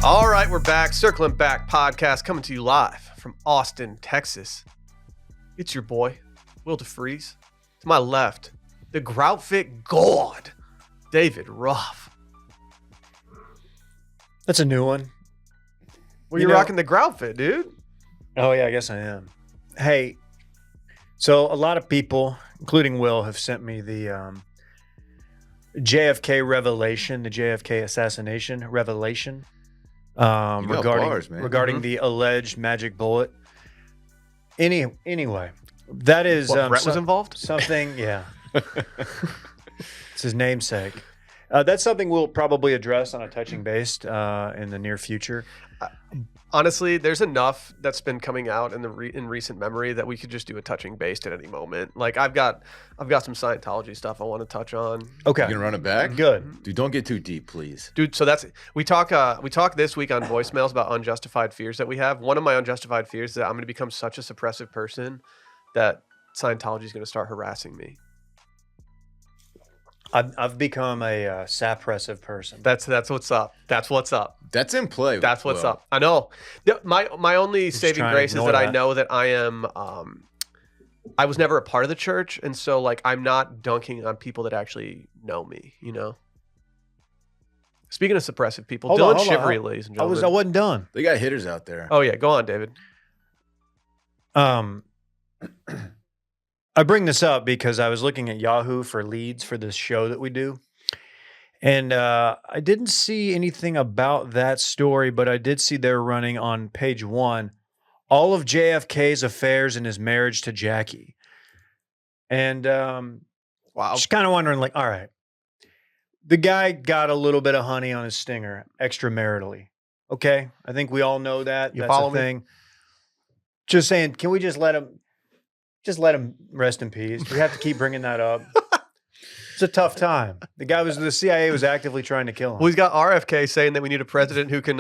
All right, we're back. Circling Back podcast coming to you live from Austin, Texas. It's your boy, Will DeFreeze. To my left, the Groutfit God, David Ruff. That's a new one. Well, you're rocking the Groutfit, dude. Oh, yeah, I guess I am. Hey, so a lot of people, including Will, have sent me the JFK revelation, the JFK assassination revelation regarding the alleged magic bullet. Anyway, that is Brett was involved? Something, yeah. It's his namesake. That's something we'll probably address on a touching base in the near future. Honestly, there's enough that's been coming out in recent memory that we could just do a touching base at any moment. Like I've got some Scientology stuff I want to touch on. Okay, you gonna run it back? Good, dude. Don't get too deep, please, dude. So we talk this week on voicemails about unjustified fears that we have. One of my unjustified fears is that I'm going to become such a suppressive person that Scientology is going to start harassing me. I've become a suppressive person. That's what's up. That's what's up. That's in play. That's what's up. I know. My only saving grace is that I know that I am. I was never a part of the church, and so like I'm not dunking on people that actually know me. You know. Speaking of suppressive people, Dylan Shivery, ladies and gentlemen. I wasn't done. They got hitters out there. Oh yeah, go on, David. I bring this up because I was looking at Yahoo for leads for this show that we do. And I didn't see anything about that story, but I did see they're running on page 1 all of JFK's affairs and his marriage to Jackie. And wow, just kind of wondering, like, all right, the guy got a little bit of honey on his stinger extramaritally. Okay, I think we all know that. You That's follow a me? thing. Just saying, can we just let him rest in peace? We have to keep bringing that up. It's a tough time. The CIA was actively trying to kill him. Well, he's got RFK saying that we need a president who can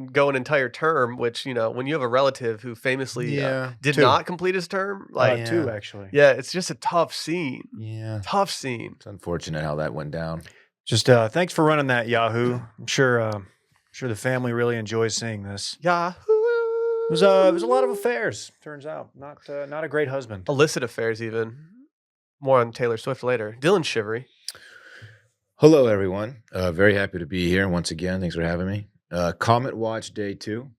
go an entire term, which, you know, when you have a relative who famously did not complete his term, like 2 actually. Yeah, it's just a tough scene. Yeah. Tough scene. It's unfortunate how that went down. Just thanks for running that, Yahoo. I'm sure the family really enjoys seeing this. Yahoo. It was a lot of affairs, turns out. Not a great husband. Illicit affairs even. More on Taylor Swift later. Dylan Shivery. Hello, everyone. Very happy to be here once again. Thanks for having me. Comet Watch Day 2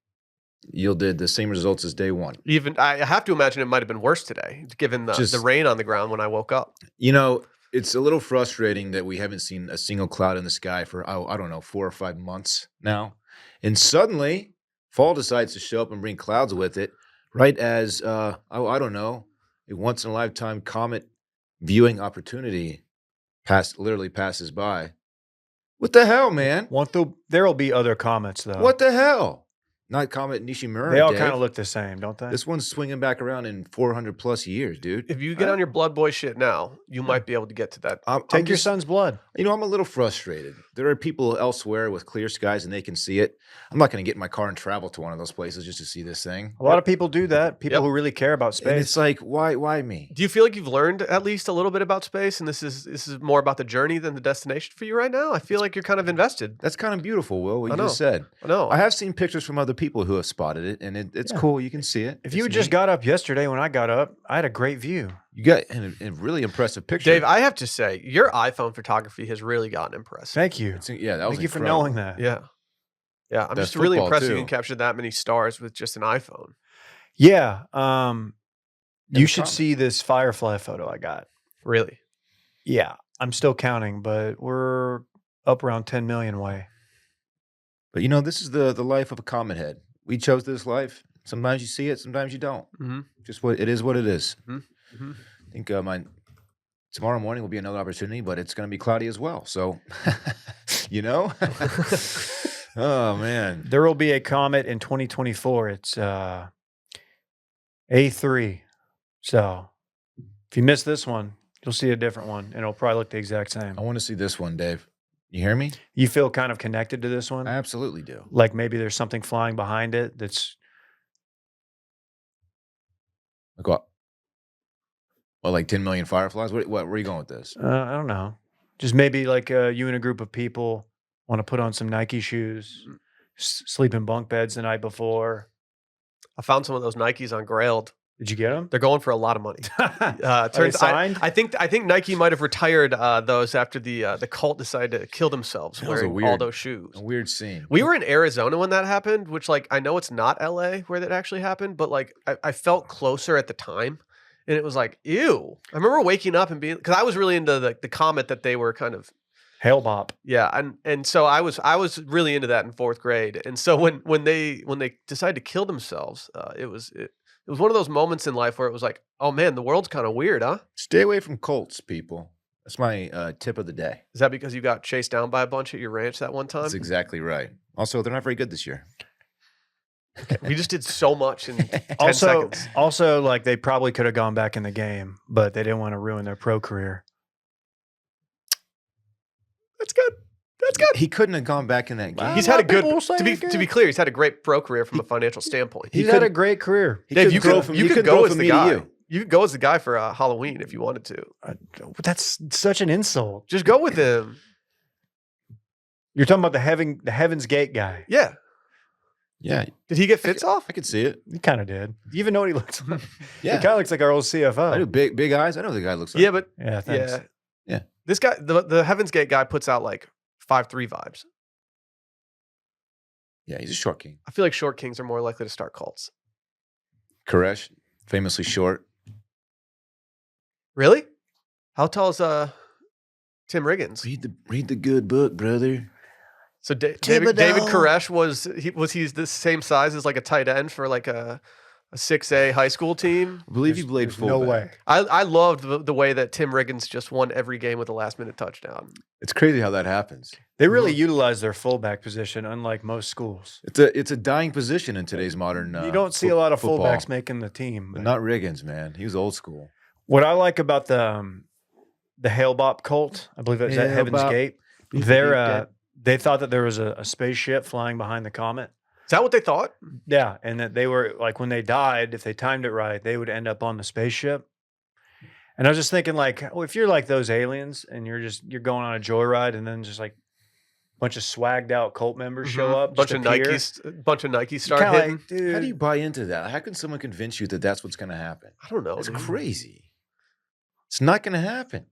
yielded the same results as Day 1. Even I have to imagine it might have been worse today, given the rain on the ground when I woke up. You know, it's a little frustrating that we haven't seen a single cloud in the sky for, I don't know, 4 or 5 months now. And suddenly, fall decides to show up and bring clouds with it, right as, I don't know, a once-in-a-lifetime comet viewing opportunity literally passes by. What the hell, man? There'll be other comets, though. What the hell? Not Comet Nishimura. They all Dave. kind of look the same, don't they? This one's swinging back around in 400 plus years, dude. If you get on your blood boy shit now, you might be able to get to that. Take your son's blood. You know, I'm a little frustrated. There are people elsewhere with clear skies and they can see it. I'm not going to get in my car and travel to one of those places just to see this thing. A lot of people do that. People who really care about space. And it's like, why me? Do you feel like you've learned at least a little bit about space, and this is more about the journey than the destination for you right now? I feel like you're kind of invested. That's kind of beautiful, Will, what you know. just said. I know. I have seen pictures from other people who have spotted it, and it's cool. You can see it. If you just got up yesterday when I got up, I had a great view. You got a really impressive picture. Dave, I have to say, your iPhone photography has really gotten impressive. Thank you. That was Thank you incredible. for knowing that. Yeah. Yeah, I'm That just really football, impressed you too. can capture that many stars with just an iPhone. Yeah. You the should comet. see this firefly photo I got. Really? Yeah. I'm still counting, but we're up around 10 million way. But you know, this is the life of a comet head. We chose this life. Sometimes you see it, sometimes you don't. Mm-hmm. Just what it is. Mm-hmm. I think tomorrow morning will be another opportunity, but it's going to be cloudy as well. So, you know, oh man, There will be a comet in 2024. It's A3. So if you miss this one, you'll see a different one, and it'll probably look the exact same. I want to see this one, Dave. You hear me? You feel kind of connected to this one? I absolutely do. Like maybe there's something flying behind it that's... Like what? Well, like 10 million fireflies? Where are you going with this? I don't know. Just maybe like you and a group of people want to put on some Nike shoes sleep in bunk beds the night before. I found some of those Nikes on Grailed. Did you get them? They're going for a lot of money. Turns signed? I think Nike might have retired those after the cult decided to kill themselves wearing all those shoes. A weird scene. We were in Arizona when that happened, which like I know it's not LA where that actually happened, but like I felt closer at the time, and it was like ew. I remember waking up and being because I was really into the comment that they were kind of Hail bop. Yeah, and so I was really into that in 4th grade, and so when they decided to kill themselves, it was one of those moments in life where it was like, oh man, the world's kind of weird, huh? Stay away from cults, people. That's my tip of the day. Is that because you got chased down by a bunch at your ranch that one time? That's exactly right. Also, they're not very good this year. We just did so much in 10 seconds. Also, like they probably could have gone back in the game, but they didn't want to ruin their pro career. That's good. That's good. He couldn't have gone back in that game. He's had a good to be clear. He's had a great pro career from a financial standpoint. He's had a great career. Dave, you could go as the guy. You could go as the guy for Halloween if you wanted to. That's such an insult. Just go with him. You're talking about the Heaven's Gate guy. Yeah. Yeah. Did he get fits off? I could see it. He kind of did. You even know what he looks like? Yeah. He kind of looks like our old CFO. I do big eyes. I know what the guy looks like. Yeah, but yeah, thanks. Yeah. This guy, the Heaven's Gate guy, puts out like 5'3" vibes. Yeah, he's a short king. I feel like short kings are more likely to start cults. Koresh, famously short. Really? How tall is Tim Riggins? Read the good book, brother. So David Koresh was he the same size as like a tight end for like a 6A high school team? I believe he played fullback. No way. I loved the way that Tim Riggins just won every game with a last-minute touchdown. It's crazy how that happens. They really utilize their fullback position, unlike most schools. It's a dying position in today's modern. You don't see a lot of football. fullbacks making the team. But not Riggins, man. He was old school. What I like about the Hail Bop cult, I believe it's at Heaven's Gate. They thought that there was a spaceship flying behind the comet. Is that what they thought? Yeah, and that they were like when they died, if they timed it right, they would end up on the spaceship. And I was just thinking, like, oh, if you're like those aliens and you're going on a joyride, and then just like a bunch of swagged out cult members show up, bunch of Nikes start hitting. Like, dude, How do you buy into that? How can someone convince you that that's what's going to happen? I don't know. It's crazy. It's not going to happen.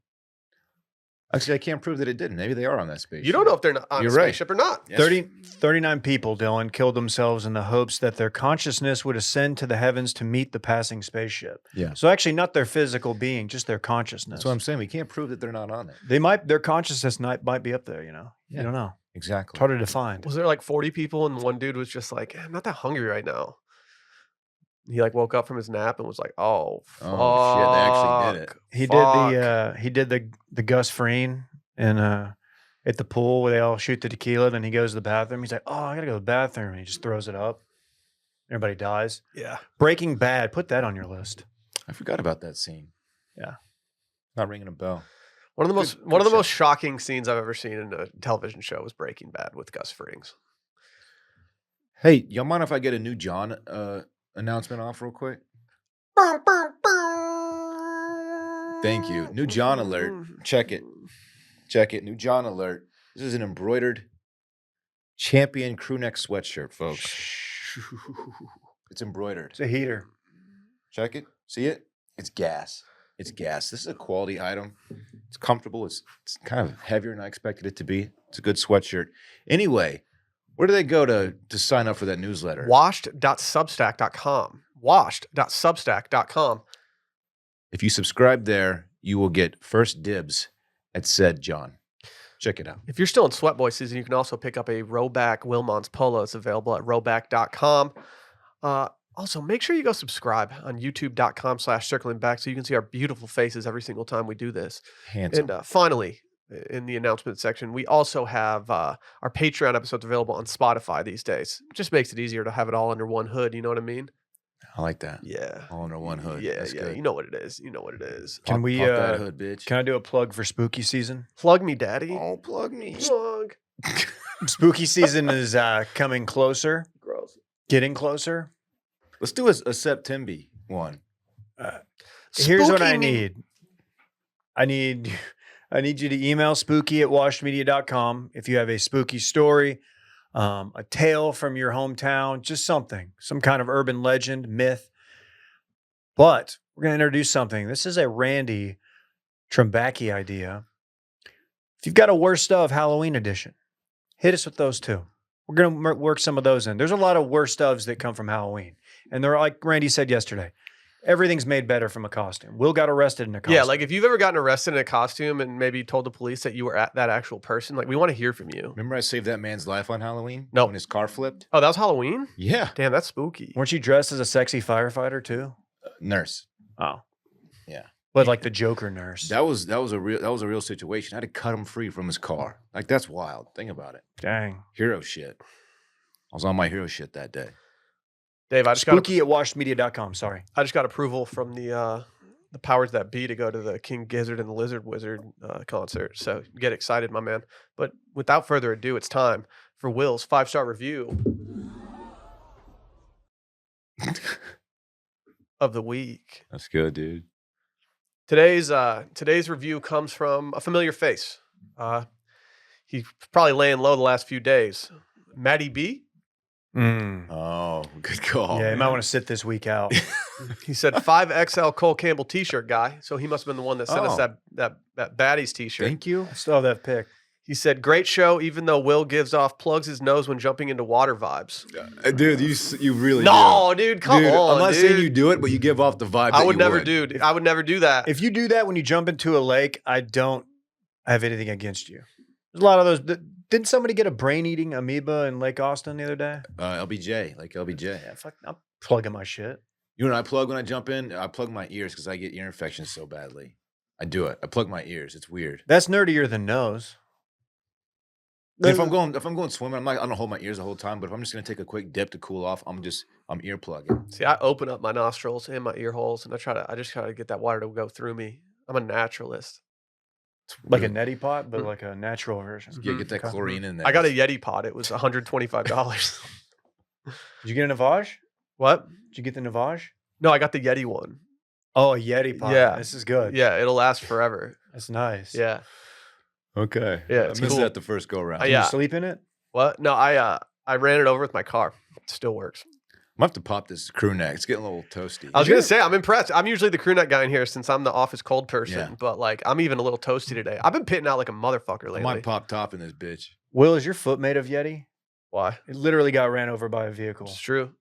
Actually, I can't prove that it didn't. Maybe they are on that spaceship. You don't know if they're on a spaceship or not. Yes. 39 people, Dylan, killed themselves in the hopes that their consciousness would ascend to the heavens to meet the passing spaceship. Yeah. So actually not their physical being, just their consciousness. That's what I'm saying. We can't prove that they're not on it. Their consciousness might be up there, you know? Yeah. You don't know. Exactly. It's hard to define. Was there like 40 people and one dude was just like, I'm not that hungry right now. He like woke up from his nap and was like, "Oh, fuck. Shit, they actually did it." He did the Gus Freen and at the pool where they all shoot the tequila. Then he goes to the bathroom. He's like, "Oh, I gotta go to the bathroom." And he just throws it up. Everybody dies. Yeah. Breaking Bad. Put that on your list. I forgot about that scene. Yeah. Not ringing a bell. One of the most shocking scenes I've ever seen in a television show was Breaking Bad with Gus Frings. Hey, y'all mind if I get a new John announcement off real quick? Thank you. New John alert. Check it. New John alert. This is an embroidered champion crew neck sweatshirt, folks. It's embroidered. It's a heater. Check it. See it? It's gas. This is a quality item. It's comfortable. It's kind of heavier than I expected it to be. It's a good sweatshirt. Anyway, where do they go to sign up for that newsletter? Washed.substack.com. Washed.substack.com. If you subscribe there, you will get first dibs at said John. Check it out. If you're still in Sweat Boy season, you can also pick up a Rowback Wilmons polo. It's available at rowback.com. Also, make sure you go subscribe on youtube.com/circlingback so you can see our beautiful faces every single time we do this. Handsome. And finally, in the announcement section, we also have our Patreon episodes available on Spotify these days. It just makes it easier to have it all under one hood. You know what I mean? I like that. Yeah. All under one hood. Yeah, That's yeah. good. You know what it is. Can we pop that hood, bitch? Can I do a plug for spooky season? Plug me, daddy. Oh, plug me. Plug. Spooky season is coming closer. Gross. Getting closer. Let's do a September one. Here's what I Spooky need. I need you to email spooky@washedmedia.com if you have a spooky story, a tale from your hometown, just something, some kind of urban legend, myth. But we're going to introduce something. This is a Randy Trembacki idea. If you've got a worst of Halloween edition, hit us with those too. We're going to work some of those in. There's a lot of worst ofs that come from Halloween. And they're like Randy said yesterday, everything's made better from a costume. Will got arrested in a costume. Yeah, like if you've ever gotten arrested in a costume and maybe told the police that you were that actual person, like we want to hear from you. Remember I saved that man's life on Halloween? No. When his car flipped? Oh, that was Halloween? Yeah. Damn, that's spooky. Weren't you dressed as a sexy firefighter too? Nurse. Oh. Yeah. But like the Joker nurse. That was a real situation. I had to cut him free from his car. Like that's wild. Think about it. Dang. Hero shit. I was on my hero shit that day. Dave, I just Spooky at washedmedia.com. Sorry. I just got approval from the powers that be to go to the King Gizzard and the Lizard Wizard concert. So get excited, my man. But without further ado, it's time for Will's 5-star review of the week. That's good, dude. Today's review comes from a familiar face. He's probably laying low the last few days. Matty B. Oh, good call. Yeah, you might want to sit this week out. He said 5XL Cole Campbell t-shirt guy. So he must have been the one that sent us that Baddies t-shirt. Thank you. I still have that pic. He said, great show, even though Will plugs his nose when jumping into water vibes. Dude, you really No, do. dude, come on, I'm not dude. saying you do it, but you give off the vibe I would never do that. If you do that when you jump into a lake, I don't have anything against you. There's a lot of those. Didn't somebody get a brain-eating amoeba in Lake Austin the other day? LBJ, like LBJ. Yeah, fuck, I'm plugging my shit. You know what I plug when I jump in? I plug my ears because I get ear infections so badly. I do it. I plug my ears. It's weird. That's nerdier than nose. If I'm going swimming, I don't hold my ears the whole time. But if I'm just gonna take a quick dip to cool off, I'm ear plugging. See, I open up my nostrils and my ear holes, and I just try to get that water to go through me. I'm a naturalist. Like a neti pot, but like a natural version. Yeah, get that chlorine in there. I got a Yeti pot. It was $125. Did you get a Navage? What? Did you get the Navage? No, I got the Yeti one. Oh, a Yeti pot. Yeah. This is good. Yeah, it'll last forever. That's nice. Yeah. Okay. Yeah, I it's missed cool. that the first go around. Did Yeah. you sleep in it? What? No, I ran it over with my car. It still works. I'm gonna have to pop this crew neck. It's getting a little toasty. I was gonna say I'm impressed. I'm usually the crew neck guy in here since I'm the office cold person, Yeah. but like I'm even a little toasty today. I've been pitting out like a motherfucker I lately. might pop top in this bitch. Will, is your foot made of Yeti? Why? It literally got ran over by a vehicle. It's true.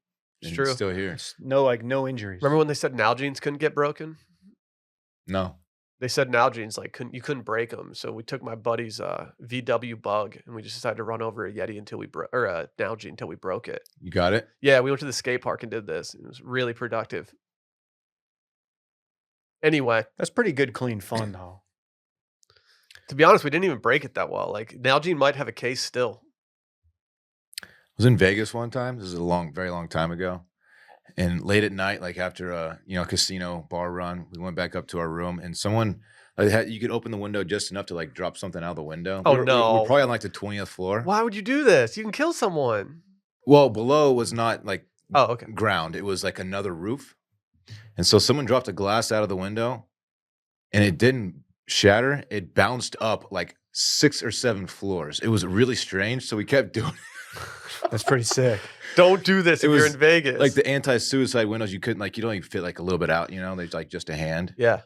It's And true. It's still here. No injuries. Remember when they said Nalgene's couldn't get broken? No. They said Nalgene's like you couldn't break them. So we took my buddy's VW Bug and we just decided to run over a Yeti until we a Nalgene until we broke it. You got it? Yeah, we went to the skate park and did this. It was really productive. Anyway, That's pretty good, clean fun, though. to be honest, we didn't even break it that well. Like Nalgene might have a case still. I was in Vegas one time. This is very long time ago. And late at night, like after a casino bar run, we went back up to our room, and someone you could open the window just enough to like drop something out of the window. Oh, We're probably on like the 20th floor. Why would you do this? You can kill someone. Well, below was not like Oh, okay. ground; it was like another roof. And so someone dropped a glass out of the window, and it didn't shatter. It bounced up like 6 or 7 floors. It was really strange. So we kept doing it. That's pretty sick. Don't do this if you're in Vegas. Like the anti-suicide windows, you couldn't you don't even fit like a little bit out, there's like just a hand. Yeah.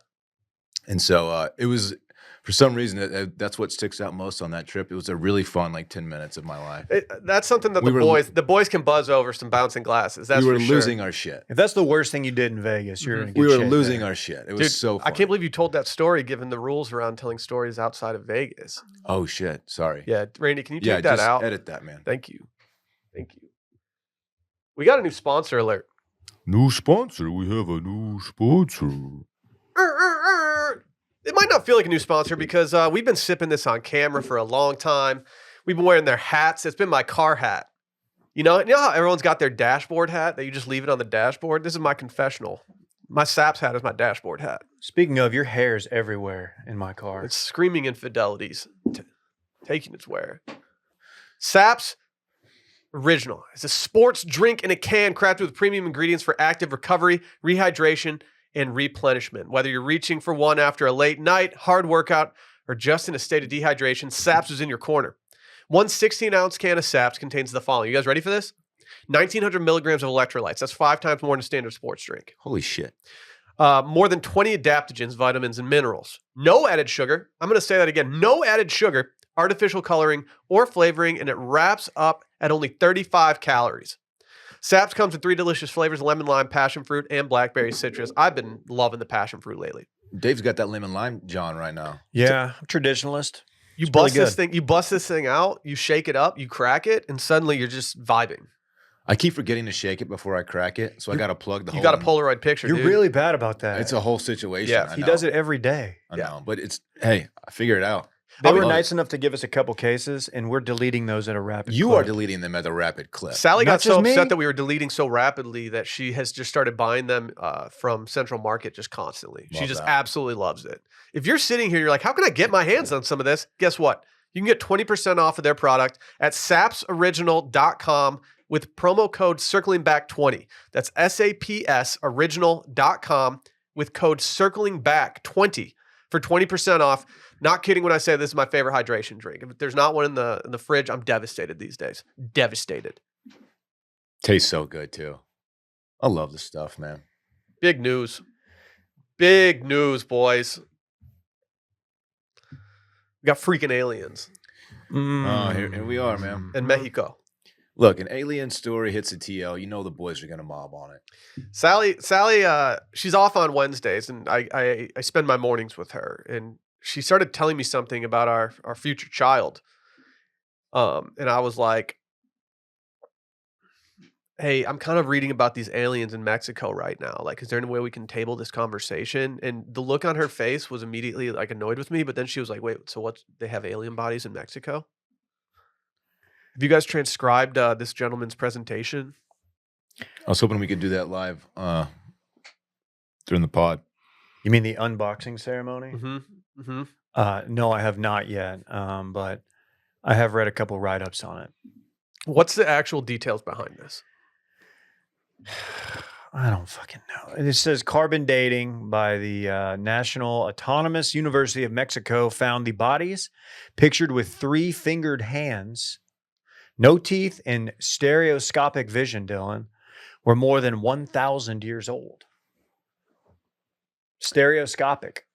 And so it was, for some reason, that's what sticks out most on that trip. It was a really fun 10 minutes of my life. That's something that the boys can buzz over some bouncing glasses. That's we were for sure. losing our shit. If that's the worst thing you did in Vegas, you're in good We were shape losing there. our shit. It was Dude, so fun. I can't believe you told that story given the rules around telling stories outside of Vegas. Oh, shit. Sorry. Yeah, Randy, can you take that just out? edit that, man. Thank you. We got a new sponsor alert. New sponsor. We have a new sponsor. It might not feel like a new sponsor because we've been sipping this on camera for a long time. We've been wearing their hats. It's been my car hat. You know how everyone's got their dashboard hat that you just leave it on the dashboard? This is my confessional. My Saps hat is my dashboard hat. Speaking of, your hair's everywhere in my car. It's screaming infidelities, taking its wear. Saps Original. It's a sports drink in a can crafted with premium ingredients for active recovery, rehydration, and replenishment. Whether you're reaching for one after a late night, hard workout, or just in a state of dehydration, Saps is in your corner. One 16-ounce can of Saps contains the following. You guys ready for this? 1,900 milligrams of electrolytes. That's 5 times more than a standard sports drink. Holy shit. More than 20 adaptogens, vitamins, and minerals. No added sugar. I'm going to say that again. No added sugar, artificial coloring, or flavoring, and it wraps up at only 35 calories. Saps comes in 3 delicious flavors: lemon, lime, passion fruit, and blackberry citrus. I've been loving the passion fruit lately. Dave's got that lemon lime John right now. Yeah, I'm traditionalist. You bust this thing. You bust this thing out. You shake it up. You crack it, and suddenly you're just vibing. I keep forgetting to shake it before I crack it, so I got to plug the hole. You got a Polaroid picture. You're dude. really bad about that. It's a whole situation. Yeah, he does it every day. I know, but hey, I figure it out. They were nice enough to give us a couple cases, and we're deleting those at a rapid clip. You are deleting them at a rapid clip. Sally got so upset that we were deleting so rapidly that she has just started buying them from Central Market just constantly. She just absolutely loves it. If you're sitting here, you're like, how can I get my hands on some of this? Guess what? You can get 20% off of their product at sapsoriginal.com with promo code CirclingBack20. That's SAPSoriginal.com with code CirclingBack20 for 20% off. Not kidding when I say this is my favorite hydration drink. If there's not one in the fridge, I'm devastated these days. Devastated. Tastes so good too. I love this stuff, man. Big news. Big news, boys. We got freaking aliens. Oh, here we are, man. In Mexico. Look, an alien story hits a TL. You know the boys are going to mob on it. Sally, she's off on Wednesdays, and I spend my mornings with her. And she started telling me something about our future child. And I was like, hey, I'm kind of reading about these aliens in Mexico right now. Like, is there any way we can table this conversation? And the look on her face was immediately like annoyed with me. But then she was like, wait, so they have alien bodies in Mexico? Have you guys transcribed this gentleman's presentation? I was hoping we could do that live during the pod. You mean the unboxing ceremony? Mm-hmm. Mm-hmm. No, I have not yet, but I have read a couple write-ups on it. What's the actual details behind this? I don't fucking know. It says carbon dating by the National Autonomous University of Mexico found the bodies pictured with 3-fingered hands, no teeth, and stereoscopic vision, Dylan, were more than 1,000 years old. Stereoscopic.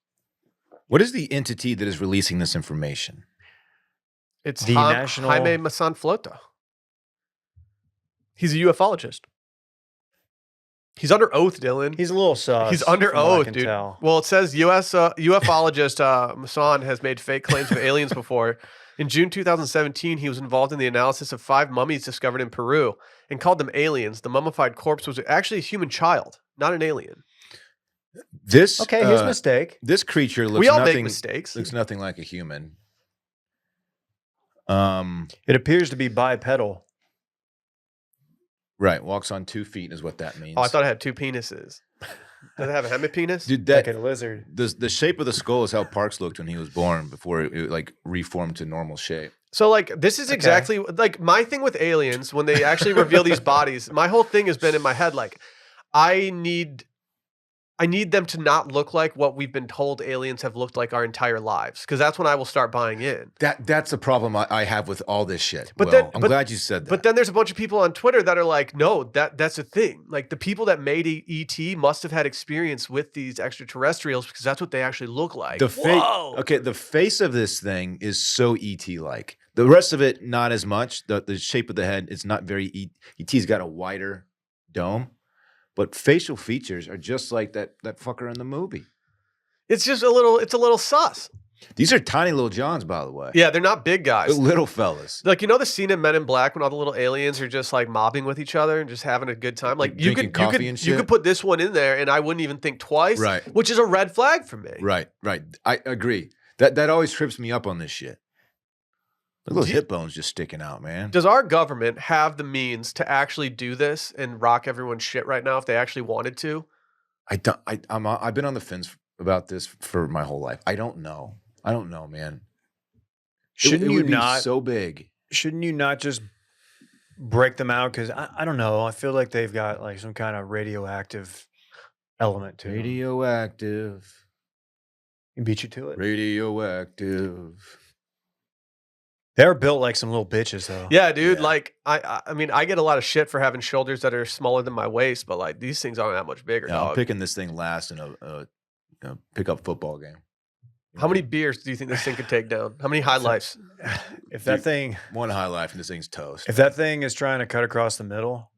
What is the entity that is releasing this information? It's the National Jaime Maussan Flota. He's a ufologist. He's under oath, Dylan. He's a little sus. He's under oath, dude. Tell. Well, it says U.S. ufologist Maussan has made fake claims of aliens before. In June 2017, he was involved in the analysis of 5 mummies discovered in Peru and called them aliens. The mummified corpse was actually a human child, not an alien. This his mistake. This creature looks. We all make mistakes. Looks nothing like a human. It appears to be bipedal. Right, walks on 2 feet is what that means. Oh, I thought it had 2 penises. Does it have a hemipenis? Dude, like a lizard. The shape of the skull is how Parks looked when he was born before it like reformed to normal shape. So like this is exactly like my thing with aliens when they actually reveal these bodies. My whole thing has been in my head like I need them to not look like what we've been told aliens have looked like our entire lives, because that's when I will start buying in. That's the problem I have with all this shit. But I'm glad you said that. But then there's a bunch of people on Twitter that are like, no, that's a thing. Like the people that made ET must have had experience with these extraterrestrials because that's what they actually look like. The face of this thing is so ET-like. The rest of it, not as much. The shape of the head, it's not very ET's got a wider dome. But facial features are just like that fucker in the movie. It's just a little sus. These are tiny little Johns, by the way. Yeah, they're not big guys. They're little fellas. Like, you know the scene in Men in Black when all the little aliens are just like mobbing with each other and just having a good time? Like you could put this one in there and I wouldn't even think twice. Right. Which is a red flag for me. Right. I agree. That always trips me up on this shit. Look at those hip bones just sticking out, man. Does our government have the means to actually do this and rock everyone's shit right now if they actually wanted to? I've been on the fence about this for my whole life. I don't know, man. Shouldn't you not be so big? Shouldn't you not just break them out? Because I don't know. I feel like they've got like some kind of radioactive element to them. Radioactive. He beat you to it. Radioactive. They're built like some little bitches, though. Yeah, dude. Yeah. Like I mean, I get a lot of shit for having shoulders that are smaller than my waist, but like these things aren't that much bigger. Yeah, dog. I'm picking this thing last in a pickup football game. How many beers do you think this thing could take down? How many high lifes? If that thing, one high life and this thing's toast. If that thing is trying to cut across the middle,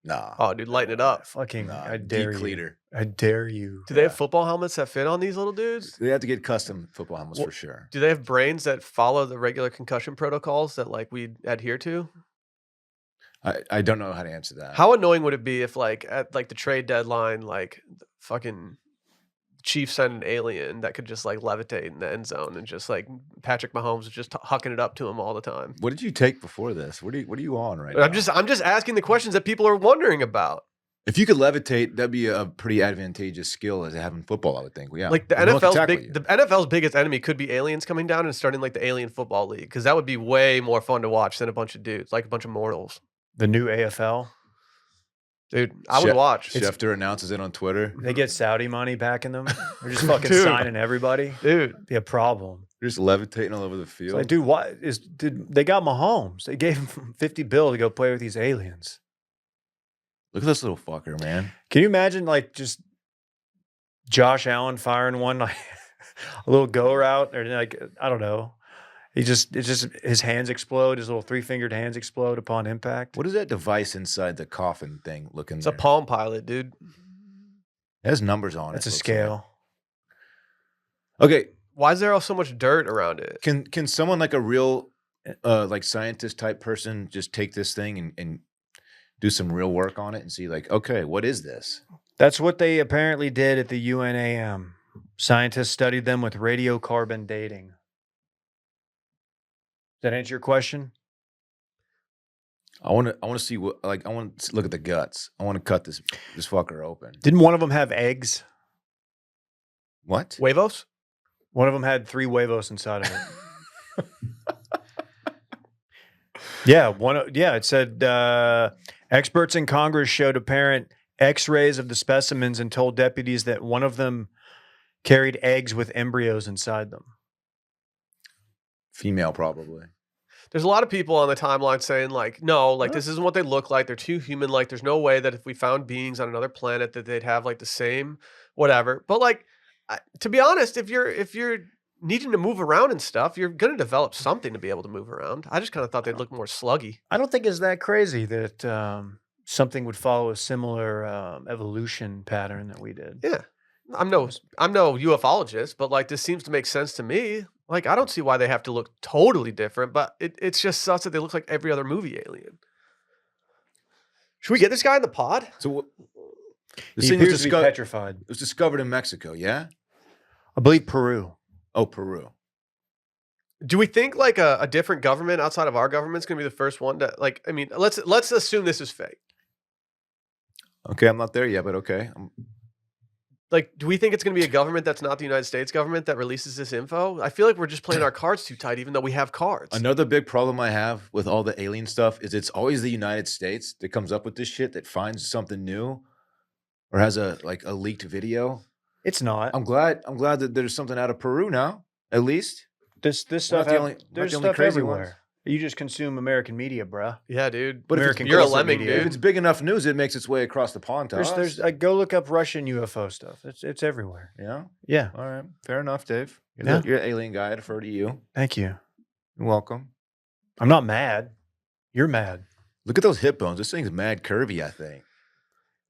nah. Oh, dude, lighten it up. Fucking, I dare you. I dare you. Do they have football helmets that fit on these little dudes? They have to get custom football helmets for sure. Do they have brains that follow the regular concussion protocols that like we adhere to? I don't know how to answer that. How annoying would it be if like at like the trade deadline, like fucking Chiefs sent an alien that could just like levitate in the end zone and just like Patrick Mahomes was just hucking it up to him all the time? What did you take before this? What are you on right now? I'm just asking the questions that people are wondering about. If you could levitate, that'd be a pretty advantageous skill as having football, I would think. Yeah. Like the NFL's biggest enemy could be aliens coming down and starting like the alien football league, because that would be way more fun to watch than a bunch of dudes, like a bunch of mortals. The new AFL. Dude, I would watch. Schefter announces it on Twitter. They get Saudi money backing them. They're just fucking signing everybody. Dude, be a problem. They're just levitating all over the field. Like, dude, they got Mahomes. They gave him $50 billion to go play with these aliens. Look at this little fucker, man. Can you imagine like just Josh Allen firing one like a little go route, or like I don't know. His hands explode. His little 3-fingered hands explode upon impact. What is that device inside the coffin thing looking? It's a Palm Pilot, dude. It has numbers on it. It's a scale. Like. Okay. Why is there so much dirt around it? Can someone like a real like scientist type person just take this thing and do some real work on it and see like, okay, what is this? That's what they apparently did at the UNAM. Scientists studied them with radiocarbon dating. Does that answer your question? I want to see what, like, I want to look at the guts. I want to cut this fucker open. Didn't one of them have eggs? What? Huevos? One of them had 3 huevos inside of it. It said experts in Congress showed apparent X-rays of the specimens and told deputies that one of them carried eggs with embryos inside them. Female, probably. There's a lot of people on the timeline saying like, no, like this isn't what they look like. They're too human-like. There's no way that if we found beings on another planet that they'd have like the same whatever. But like, to be honest, if you're needing to move around and stuff, you're going to develop something to be able to move around. I just kind of thought they'd look more sluggy. I don't think it's that crazy that something would follow a similar evolution pattern that we did. Yeah. I'm no ufologist, but like this seems to make sense to me. Like I don't see why they have to look totally different, but it's just such that they look like every other movie alien. Should we get this guy in the pod? So this thing was petrified. It was discovered in Mexico, yeah? I believe Peru. Oh, Peru. Do we think like a different government outside of our government's going to be the first one to like? I mean, let's assume this is fake. Okay, I'm not there yet, but okay. Like, do we think it's going to be a government that's not the United States government that releases this info? I feel like we're just playing our cards too tight, even though we have cards. Another big problem I have with all the alien stuff is it's always the United States that comes up with this shit, that finds something new or has a leaked video. It's not. I'm glad that there's something out of Peru now, at least. This stuff, there's stuff everywhere. You just consume American media, bruh. Yeah, dude. But you're a lemming, dude. If it's big enough news, it makes its way across the pond to us. There's go look up Russian UFO stuff. It's everywhere. Yeah? Yeah. All right. Fair enough, Dave. You're an alien guy. I defer to you. Thank you. You're welcome. I'm not mad. You're mad. Look at those hip bones. This thing's mad curvy, I think.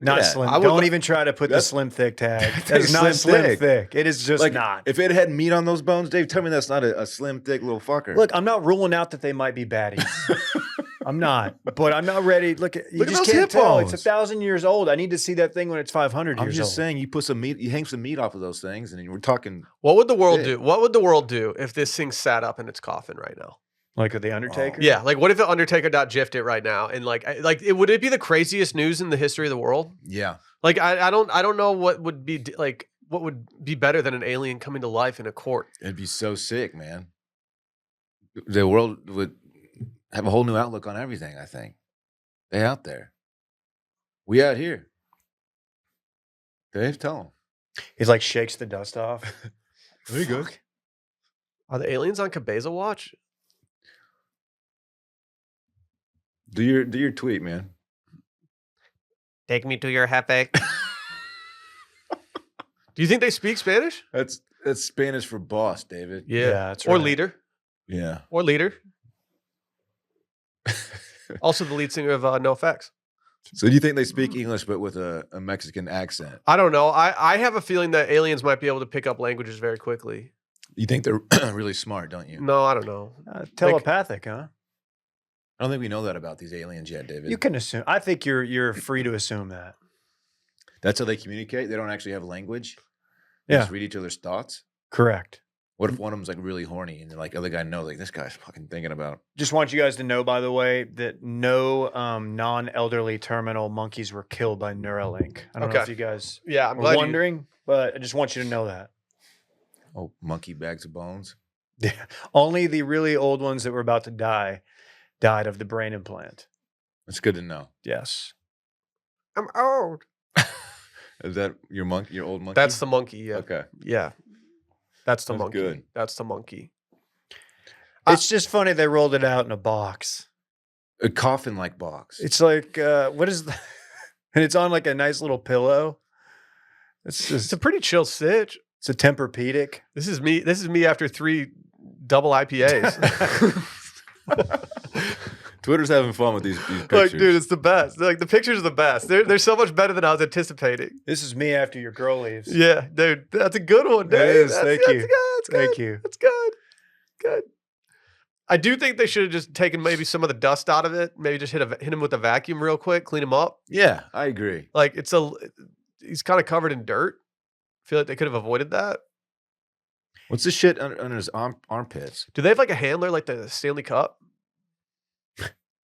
Not slim. Don't even try to put the slim thick tag. That's not slim thick. It is just not. If it had meat on those bones, Dave, tell me that's not a slim, thick little fucker. Look, I'm not ruling out that they might be baddies. I'm not. But I'm not ready. Look at just can't tell. Bones. It's 1,000 years old. I need to see that thing when it's 500 years old. I'm just saying, you put some meat, you hang some meat off of those things, and we're talking. What would the world do? What would the world do if this thing sat up in its coffin right now? Like the Undertaker? Yeah. Like, what if the Undertaker .gif'd it right now? And would it be the craziest news in the history of the world? Yeah. Like, I don't know what would be better than an alien coming to life in a court. It'd be so sick, man. The world would have a whole new outlook on everything, I think. They out there. We out here. Dave, tell him. He's like shakes the dust off. There you go. Are the aliens on Cabeza watch? Do your tweet, man. Take me to your jefe. Do you think they speak Spanish? That's Spanish for boss, David. Yeah, that's or right. leader. Yeah. Or leader. Also the lead singer of NoFX. So do you think they speak English but with a Mexican accent? I don't know. I have a feeling that aliens might be able to pick up languages very quickly. You think they're really smart, don't you? No, I don't know. Telepathic, huh? I don't think we know that about these aliens yet, David. You can assume. I think you're free to assume that. That's how they communicate? They don't actually have language? They Yeah. just read each other's thoughts? Correct. What if one of them's like really horny and the other guy knows like this guy's fucking thinking about? Just want you guys to know, by the way, that no non-elderly terminal monkeys were killed by Neuralink. I don't know if you guys I'm were wondering, but I just want you to know that. Oh, monkey bags of bones? Yeah. Only the really old ones that were about to die died of the brain implant. That's good to know. Yes. I'm old. Is that your monkey, your old monkey? That's the monkey, yeah. Okay. Yeah. That's the That's monkey. good. That's the monkey. It's just funny they rolled it out in a box. A coffin-like box. It's like, what is that? And it's on like a nice little pillow. It's a pretty chill sitch. It's a Tempur-Pedic. This is me after 3 double IPAs. Twitter's having fun with these pictures. Like, dude, it's the best. Like, the pictures are the best. They're so much better than I was anticipating. This is me after your girl leaves. Yeah, dude, that's a good one, dude. That is. Thank you. Thank you. That's good. Good. I do think they should have just taken maybe some of the dust out of it. Maybe just hit him with a vacuum real quick, clean him up. Yeah, I agree. Like, he's kind of covered in dirt. I feel like they could have avoided that. What's this shit under his armpits? Do they have like a handler like the Stanley Cup?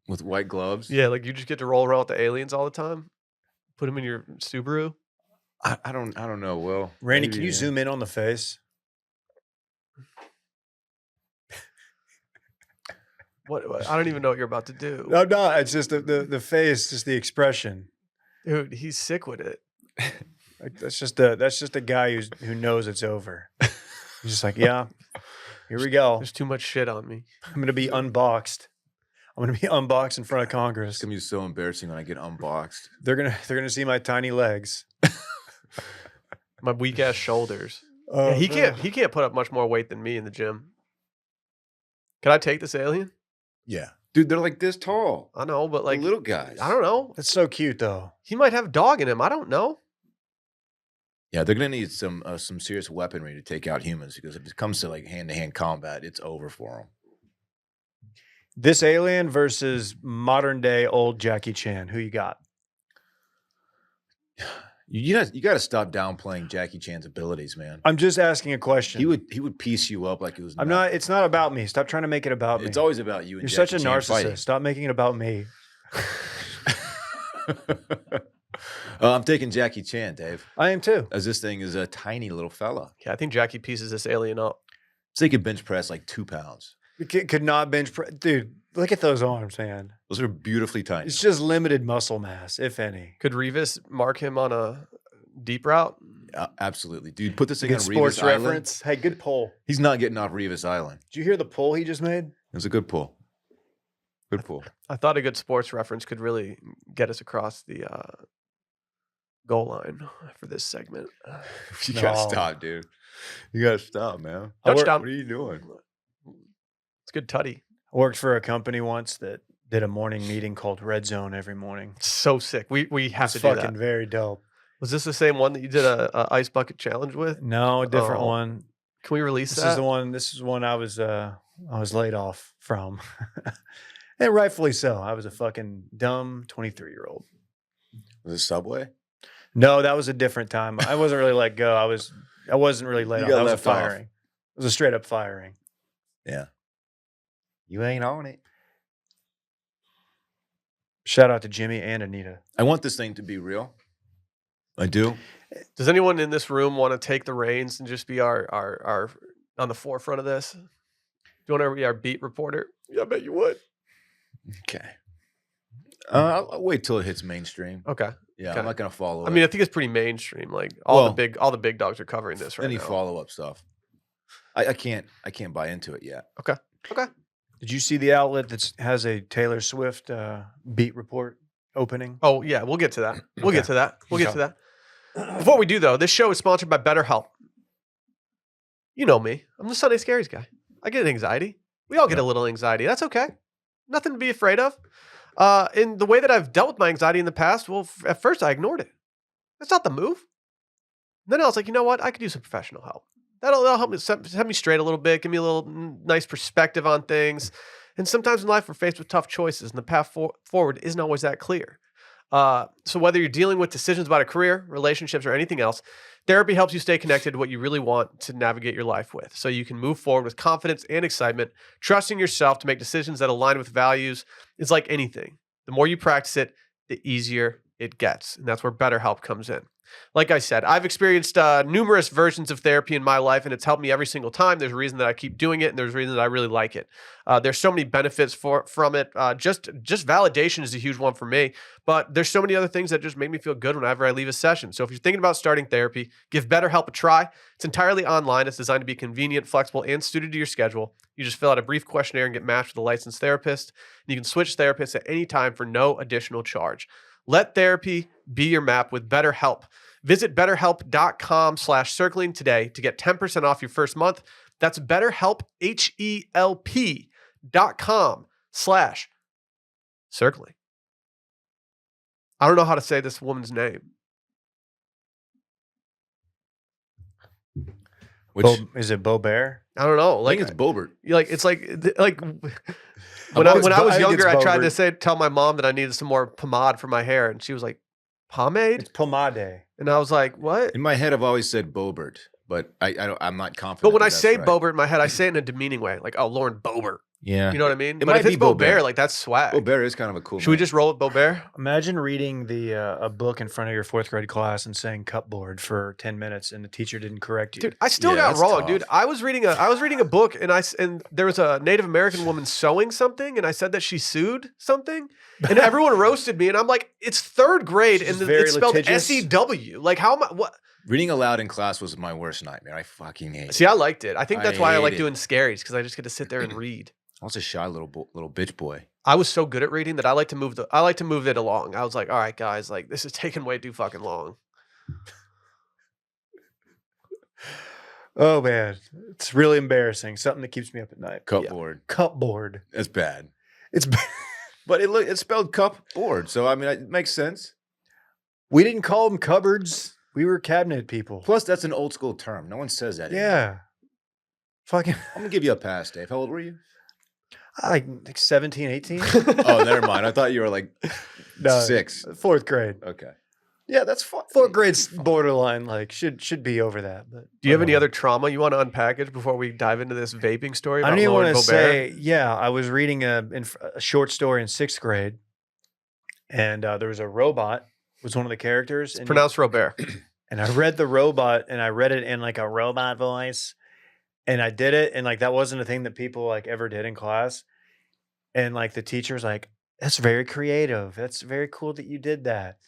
With white gloves? Yeah, like you just get to roll around with the aliens all the time. Put them in your Subaru. I don't know. Well, Randy, maybe, can you zoom in on the face? What? I don't even know what you're about to do. No, it's just the face, just the expression. Dude, he's sick with it. Like, that's just a guy who knows it's over. He's just like, yeah, here we go. There's too much shit on me. I'm gonna be unboxed. I'm gonna be unboxed in front of Congress. It's gonna be so embarrassing when I get unboxed. They're gonna see my tiny legs, My weak ass shoulders. Yeah, he can't put up much more weight than me in the gym. Can I take this alien? Yeah, dude, they're like this tall. I know, but like the little guys. I don't know. That's so cute, though. He might have dog in him. I don't know. Yeah, they're gonna need some serious weaponry to take out humans because if it comes to like hand-to-hand combat, it's over for them. This alien versus modern day old Jackie Chan. Who you got? You got to stop downplaying Jackie Chan's abilities, man. I'm just asking a question. He would piece you up like it was. I'm not. It's not about me. Stop trying to make it about me. It's always about you. And You're Jackie such a Chan narcissist. fighting. Stop making it about me. I'm taking Jackie Chan, Dave. I am too. As this thing is a tiny little fella. Yeah, I think Jackie pieces this alien up. So he could bench press like 2 pounds. The kid could not bench press. Dude, look at those arms, man. Those are beautifully tiny. It's just limited muscle mass, if any. Could Revis mark him on a deep route? Absolutely, dude. Put this thing Good on sports Revis reference. Hey, good pull. He's not getting off Revis Island. Did you hear the pull he just made? It was a good pull. Good pull. I thought a good sports reference could really get us across the goal line for this segment. You gotta stop, dude. You gotta stop, man. Touchdown. What are you doing? It's good tutty. I worked for a company once that did a morning meeting called Red Zone every morning. So sick. We have to It's do fucking that. very dope. Was this the same one that you did a ice bucket challenge with? No, a different Oh. one. Can we release This that? is the one. This is one I was laid off from, and rightfully so. I was a fucking dumb 23-year-old. Was it Subway? No, that was a different time. I wasn't really let go. I wasn't really laid You off. got I was left off. firing. It was a straight up firing. Yeah. You ain't on it. Shout out to Jimmy and Anita. I want this thing to be real. I do. Does anyone in this room want to take the reins and just be our on the forefront of this? Do you want to be our beat reporter? Yeah, I bet you would. Okay. I'll wait till it hits mainstream. Okay. Yeah, Okay. I'm not gonna follow. I mean, I think it's pretty mainstream. Like all the big dogs are covering this right any now. follow up stuff. I can't buy into it yet. Okay. Did you see the outlet that has a Taylor Swift beat report opening? Oh, yeah. We'll get to that. We'll get to that. Before we do, though, this show is sponsored by BetterHelp. You know me. I'm the Sunday Scaries guy. I get anxiety. We all get a little anxiety. That's okay. Nothing to be afraid of. And the way that I've dealt with my anxiety in the past, well, at first I ignored it. That's not the move. Then I was like, you know what? I could use some professional help. That'll help me set me straight a little bit, give me a little nice perspective on things. And sometimes in life, we're faced with tough choices, and the path forward isn't always that clear. So whether you're dealing with decisions about a career, relationships, or anything else, therapy helps you stay connected to what you really want to navigate your life with, so you can move forward with confidence and excitement. Trusting yourself to make decisions that align with values is like anything. The more you practice it, the easier it gets. And that's where BetterHelp comes in. Like I said, I've experienced numerous versions of therapy in my life, and it's helped me every single time. There's a reason that I keep doing it, and there's a reason that I really like it. There's so many benefits from it. Just validation is a huge one for me, but there's so many other things that just make me feel good whenever I leave a session. So if you're thinking about starting therapy, give BetterHelp a try. It's entirely online. It's designed to be convenient, flexible, and suited to your schedule. You just fill out a brief questionnaire and get matched with a licensed therapist. And you can switch therapists at any time for no additional charge. Let therapy be your map with BetterHelp. Visit BetterHelp.com/circling today to get 10% off your first month. That's BetterHelp, HELP.com/circling. I don't know how to say this woman's name. Is it Boebert? I don't know. I think it's Boebert. It's like when I was younger, I tried to tell my mom that I needed some more pomade for my hair, and she was like, "Pomade? It's pomade." And I was like, "What?" In my head, I've always said Boebert, but I'm not confident. But when I say Boebert in my head, I say it in a demeaning way, like, "Oh, Lauren Boebert." Yeah. You know what I mean? It but might if it's be Boebert. like, that's swag. Boebert is kind of a cool Should we just roll with Boebert? Imagine reading a book in front of your 4th grade class and saying cupboard for 10 minutes and the teacher didn't correct you. Dude, I still got wrong, dude. I was reading a book and there was a Native American woman sewing something, and I said that she sued something, and everyone roasted me, and I'm like, it's 3rd grade and it's spelled SEW. Like, how am I, what? Reading aloud in class was my worst nightmare. I fucking hate it. See, I liked it. I think that's why I like doing scaries, because I just get to sit there and read. I was a shy little bitch boy. I was so good at reading that I like to move it along. I was like, all right, guys, like, this is taking way too fucking long. Oh man, it's really embarrassing. Something that keeps me up at night. Cupboard. Yeah. Cupboard. It's bad. It's bad. But it's spelled cupboard, so I mean it makes sense. We didn't call them cupboards. We were cabinet people. Plus, that's an old school term. No one says that anymore. Yeah. Fucking. I'm gonna give you a pass, Dave. How old were you? Like 17, 18. Oh, never mind. I thought you were like 6. 4th grade. Okay. Yeah, that's fine. 4th grade's borderline, like should be over that. But do you have any other trauma you want to unpackage before we dive into this vaping story? I don't even want to say. Yeah, I was reading a short story in 6th grade, and there was a robot. Was one of the characters. It's pronounced Robert. And I read the robot, and I read it in like a robot voice. And I did it, and like that wasn't a thing that people like ever did in class. And like the teacher's like, "That's very creative. That's very cool that you did that."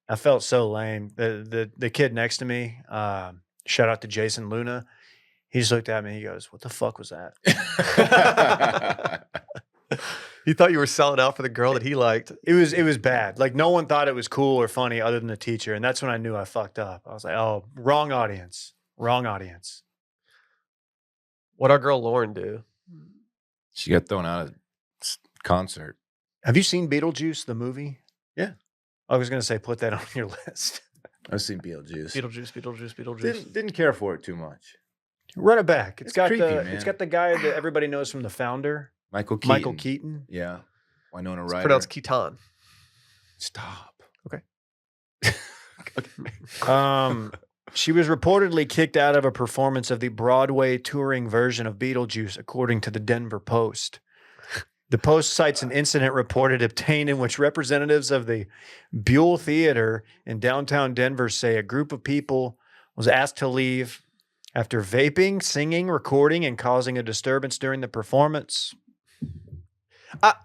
I felt so lame. The kid next to me, shout out to Jason Luna. He just looked at me. He goes, "What the fuck was that?" He thought you were selling out for the girl that he liked. It was bad. Like no one thought it was cool or funny other than the teacher, and that's when I knew I fucked up. I was like, "Oh, wrong audience. Wrong audience." What'd our girl Lauren do? She got thrown out of concert. Have you seen Beetlejuice, the movie? Yeah. I was going to say, put that on your list. I've seen Beetlejuice. Beetlejuice. Didn't care for it too much. Run it back. It's got creepy, man. It's got the guy that everybody knows from The Founder. Michael Keaton. Yeah. Winona Ryder. It's pronounced Keaton. Stop. Okay. She was reportedly kicked out of a performance of the Broadway touring version of Beetlejuice, according to the Denver Post. The Post cites an incident reported obtained in which representatives of the Buell Theater in downtown Denver say a group of people was asked to leave after vaping, singing, recording, and causing a disturbance during the performance.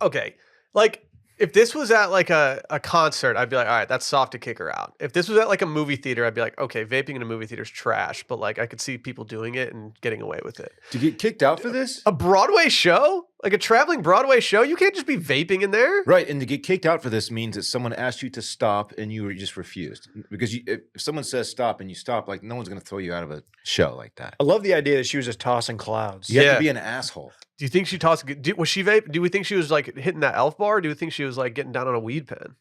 Okay. Like, if this was at like a concert, I'd be like, all right, that's soft to kick her out. If this was at like a movie theater, I'd be like, okay, vaping in a movie theater is trash, but like I could see people doing it and getting away with it. To get kicked out for this? A Broadway show? Like a traveling Broadway show, you can't just be vaping in there. Right, and to get kicked out for this means that someone asked you to stop and you were just refused. Because if someone says stop and you stop, like no one's going to throw you out of a show like that. I love the idea that she was just tossing clouds. You have to be an asshole. Do you think she tossed? Was she vape? Do we think she was like hitting that elf bar? Or do we think she was like getting down on a weed pen?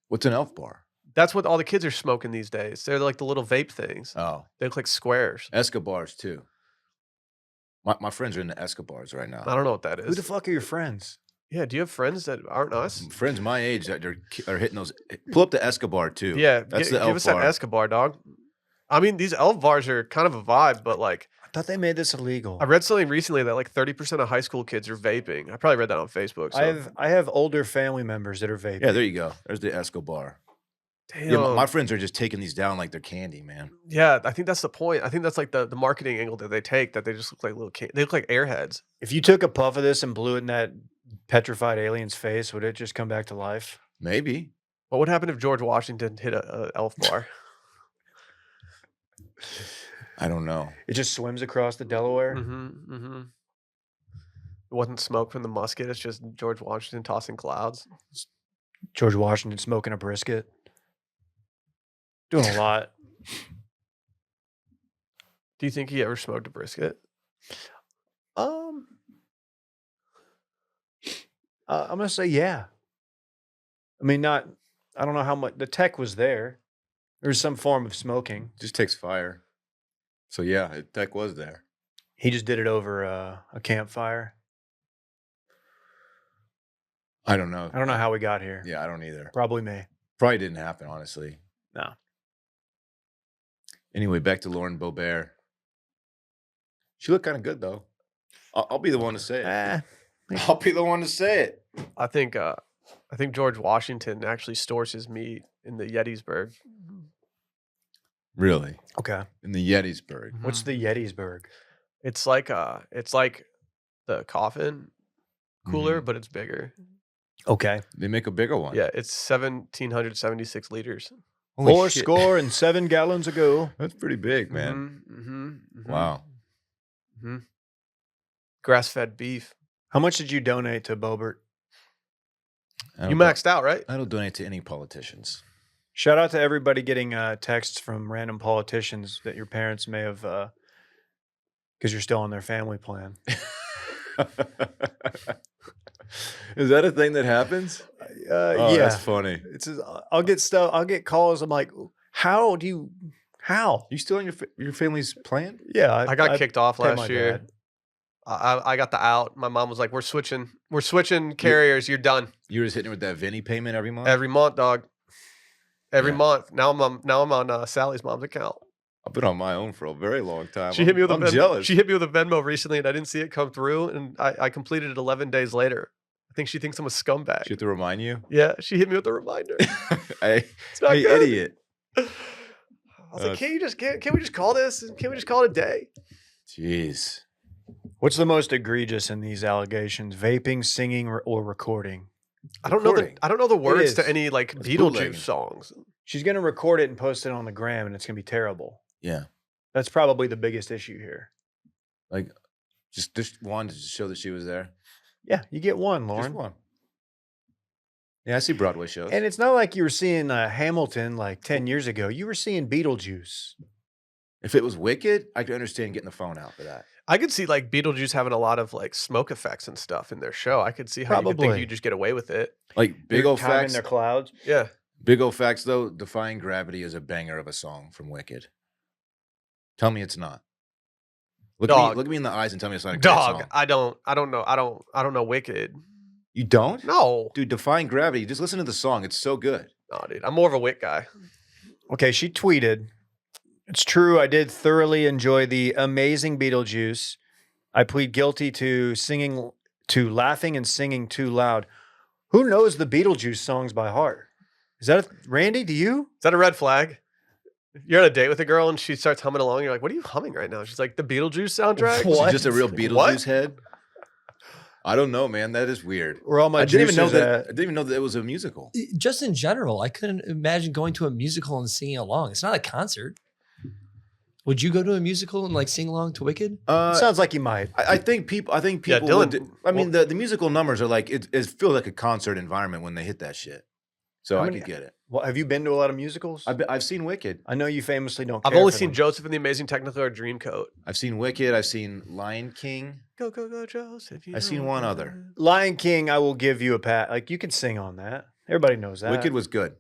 What's an elf bar? That's what all the kids are smoking these days. They're like the little vape things. Oh, they look like squares. Escobars too. My friends are into Escobars right now. I don't know what that is. Who the fuck are your friends? Yeah, do you have friends that aren't us? Friends my age that are hitting those. Pull up the Escobar too. Yeah, that's the give elf us bar. that Escobar, dog. I mean, these elf bars are kind of a vibe, but like, I thought they made this illegal. I read something recently that like 30% of high school kids are vaping. I probably read that on Facebook. So. I have older family members that are vaping. Yeah, there you go. There's the Escobar. Damn. Yeah, my friends are just taking these down like they're candy, man. Yeah, I think that's the point. I think that's like the marketing angle that they take, that they just look like they look like airheads. If you took a puff of this and blew it in that petrified alien's face, would it just come back to life? Maybe. What would happen if George Washington hit a elf bar? I don't know. It just swims across the Delaware. It wasn't smoke from the musket. It's just George Washington tossing clouds. George Washington smoking a brisket. Doing a lot. Do you think he ever smoked a brisket? I'm gonna say yeah. I mean, I don't know how much the tech was there. There was some form of smoking. Just takes fire. So yeah, the tech was there. He just did it over a campfire. I don't know. I don't know how we got here. Yeah, I don't either. Probably me. Probably didn't happen, honestly. No. Anyway, back to Lauren Boebert. She looked kind of good though. I'll be the one to say it. I'll be the one to say it. I think George Washington actually stores his meat in the Gettysburg. Really? Okay. In the Gettysburg. What's the Gettysburg? It's like the coffin cooler, but it's bigger. Okay. They make a bigger one. Yeah, it's 1,776 liters. Holy shit. 4.7 gallons ago. That's pretty big, man. Wow. Grass-fed beef. How much did you donate to Boebert? You maxed out, right? I don't donate to any politicians. Shout out to everybody getting texts from random politicians that your parents may have, because you're still on their family plan. Is that a thing that happens? Yeah, that's funny. It's I'll get calls. I'm like, how? You still on your family's plan? Yeah, I got kicked off last year. I got the out. My mom was like, "We're switching carriers. You're done." You were just hitting her with that Vinny payment every month. Every month, dog. Every month. Now I'm on Sally's mom's account. I've been on my own for a very long time. She hit me with a Venmo. Jealous. She hit me with a Venmo recently, and I didn't see it come through. And I completed it 11 days later. I think she thinks I'm a scumbag. She had to remind you. Yeah, she hit me with a reminder. Hey, it's not good. Idiot. I was like, can't we just call this? Can't we just call it a day? Jeez. What's the most egregious in these allegations? Vaping, singing, or recording? I don't know the words to any like Beetlejuice songs. She's gonna record it and post it on the gram, and it's gonna be terrible. Yeah, that's probably the biggest issue here. Like, just one to show that she was there. Yeah, you get one, Lauren. Just one. Yeah, I see Broadway shows, and it's not like you were seeing Hamilton like 10 years ago. You were seeing Beetlejuice. If it was Wicked, I could understand getting the phone out for that. I could see like Beetlejuice having a lot of like smoke effects and stuff in their show. I could see how you could think you just get away with it. Like Big O Facts in their clouds. Yeah. Big O Facts though, Defying Gravity is a banger of a song from Wicked. Tell me it's not. Look at me in the eyes and tell me it's not a great song. I don't know Wicked. You don't? No. Dude, Defying Gravity, just listen to the song. It's so good. No, dude. I'm more of a Wick guy. Okay, she tweeted, "It's true, I did thoroughly enjoy the amazing Beetlejuice. I plead guilty to laughing and singing too loud." Who knows the Beetlejuice songs by heart? Is that Randy? Do you? Is that a red flag? You're on a date with a girl and she starts humming along. You're like, "What are you humming right now?" She's like, "The Beetlejuice soundtrack." What? She's just a real Beetlejuice head. I don't know, man. That is weird. We're all my I didn't even know that it was a musical. Just in general, I couldn't imagine going to a musical and singing along. It's not a concert. Would you go to a musical and like sing along to Wicked? Sounds like you might. I think people. Yeah, Dylan. The musical numbers are like it feels like a concert environment when they hit that shit. So I could get it. Well, have you been to a lot of musicals? I've seen Wicked. I know you famously don't. I've only seen Joseph and the Amazing Technicolor Dreamcoat. I've seen Wicked. I've seen Lion King. Go Joseph. I've seen one other. Lion King. I will give you a pat. Like you can sing on that. Everybody knows that. Wicked was good.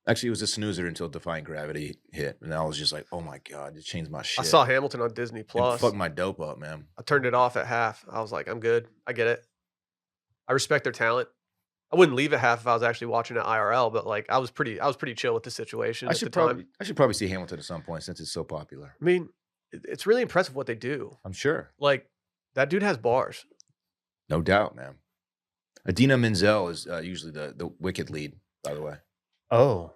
Actually, it was a snoozer until Defying Gravity hit, and I was just like, "Oh my god, it changed my shit." I saw Hamilton on Disney Plus. Fuck my dope up, man. I turned it off at half. I was like, "I'm good. I get it. I respect their talent. I wouldn't leave at half if I was actually watching it IRL, but like I was pretty chill with the situation I at the should time. probably see Hamilton at some point since it's so popular. I mean, it's really impressive what they do. I'm sure. Like that dude has bars. No doubt, man. Adina Menzel is usually the Wicked lead, by the way. Oh.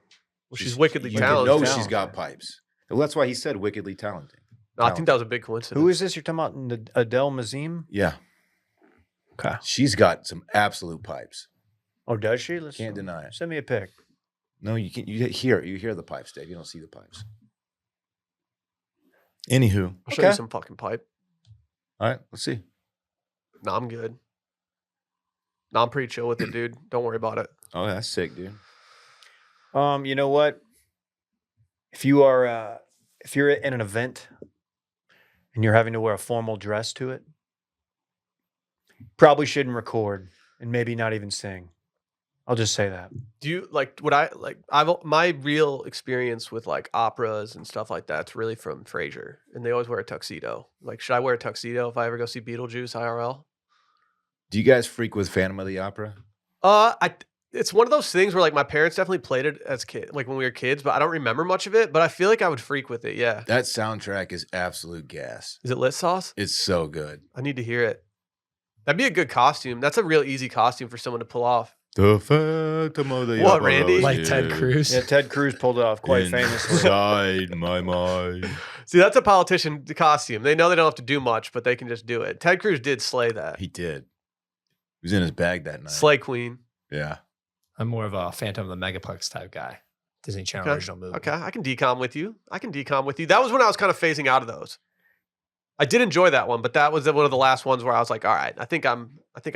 Well, she's wickedly You talented. know she's got pipes. Well, that's why he said wickedly talented. No, I think that was a big coincidence. Who is this you're talking about? Adele Mazim? Yeah. Okay. She's got some absolute pipes. Oh, does she? Can't deny it. Send me a pic. No, you can't. You hear the pipes, Dave. You don't see the pipes. Anywho. I'll show you some fucking pipe. All right, let's see. No, I'm good. No, I'm pretty chill with it, dude. Don't worry about it. Oh, that's sick, dude. You know what? If you're in an event and you're having to wear a formal dress to it, probably shouldn't record and maybe not even sing. I'll just say that. Do you like my real experience with like operas and stuff like that's really from Frasier, and they always wear a tuxedo. Like, should I wear a tuxedo if I ever go see Beetlejuice IRL? Do you guys freak with Phantom of the Opera? It's one of those things where like my parents definitely played it as kids, like when we were kids, but I don't remember much of it. But I feel like I would freak with it. Yeah. That soundtrack is absolute gas. Is it Lit Sauce? It's so good. I need to hear it. That'd be a good costume. That's a real easy costume for someone to pull off. The Phantom of the What, Opera. Randy? Like Ted Cruz. Yeah, Ted Cruz pulled it off quite famously. Inside my mind. See, that's a politician costume. They know they don't have to do much, but they can just do it. Ted Cruz did slay that. He did. He was in his bag that night. Slay Queen. Yeah. I'm more of a Phantom of the Megaplex type guy. Disney Channel original movie. Okay, I can decom with you. That was when I was kind of phasing out of those. I did enjoy that one, but that was one of the last ones where I was like, all right, I think I'm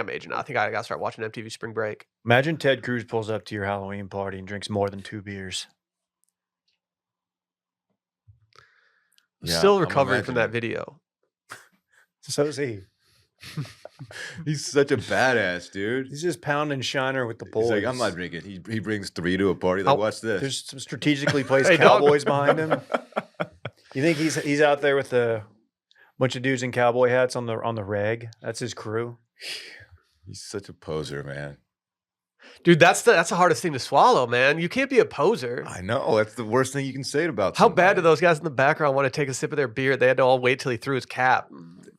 aging out. I think I got to start watching MTV Spring Break. Imagine Ted Cruz pulls up to your Halloween party and drinks more than 2 beers. Yeah, Still recovering from that video. So is he. He's such a badass, dude. He's just pounding Shiner with the boys. He's like, I'm not drinking. He brings 3 to a party. Like, watch this. There's some strategically placed cowboys behind him. You think he's out there with a bunch of dudes in cowboy hats on the reg? That's his crew. He's such a poser, man. Dude, that's the hardest thing to swallow, man. You can't be a poser. I know. That's the worst thing you can say about How somebody. bad do those guys in the background want to take a sip of their beer? They had to all wait till he threw his cap.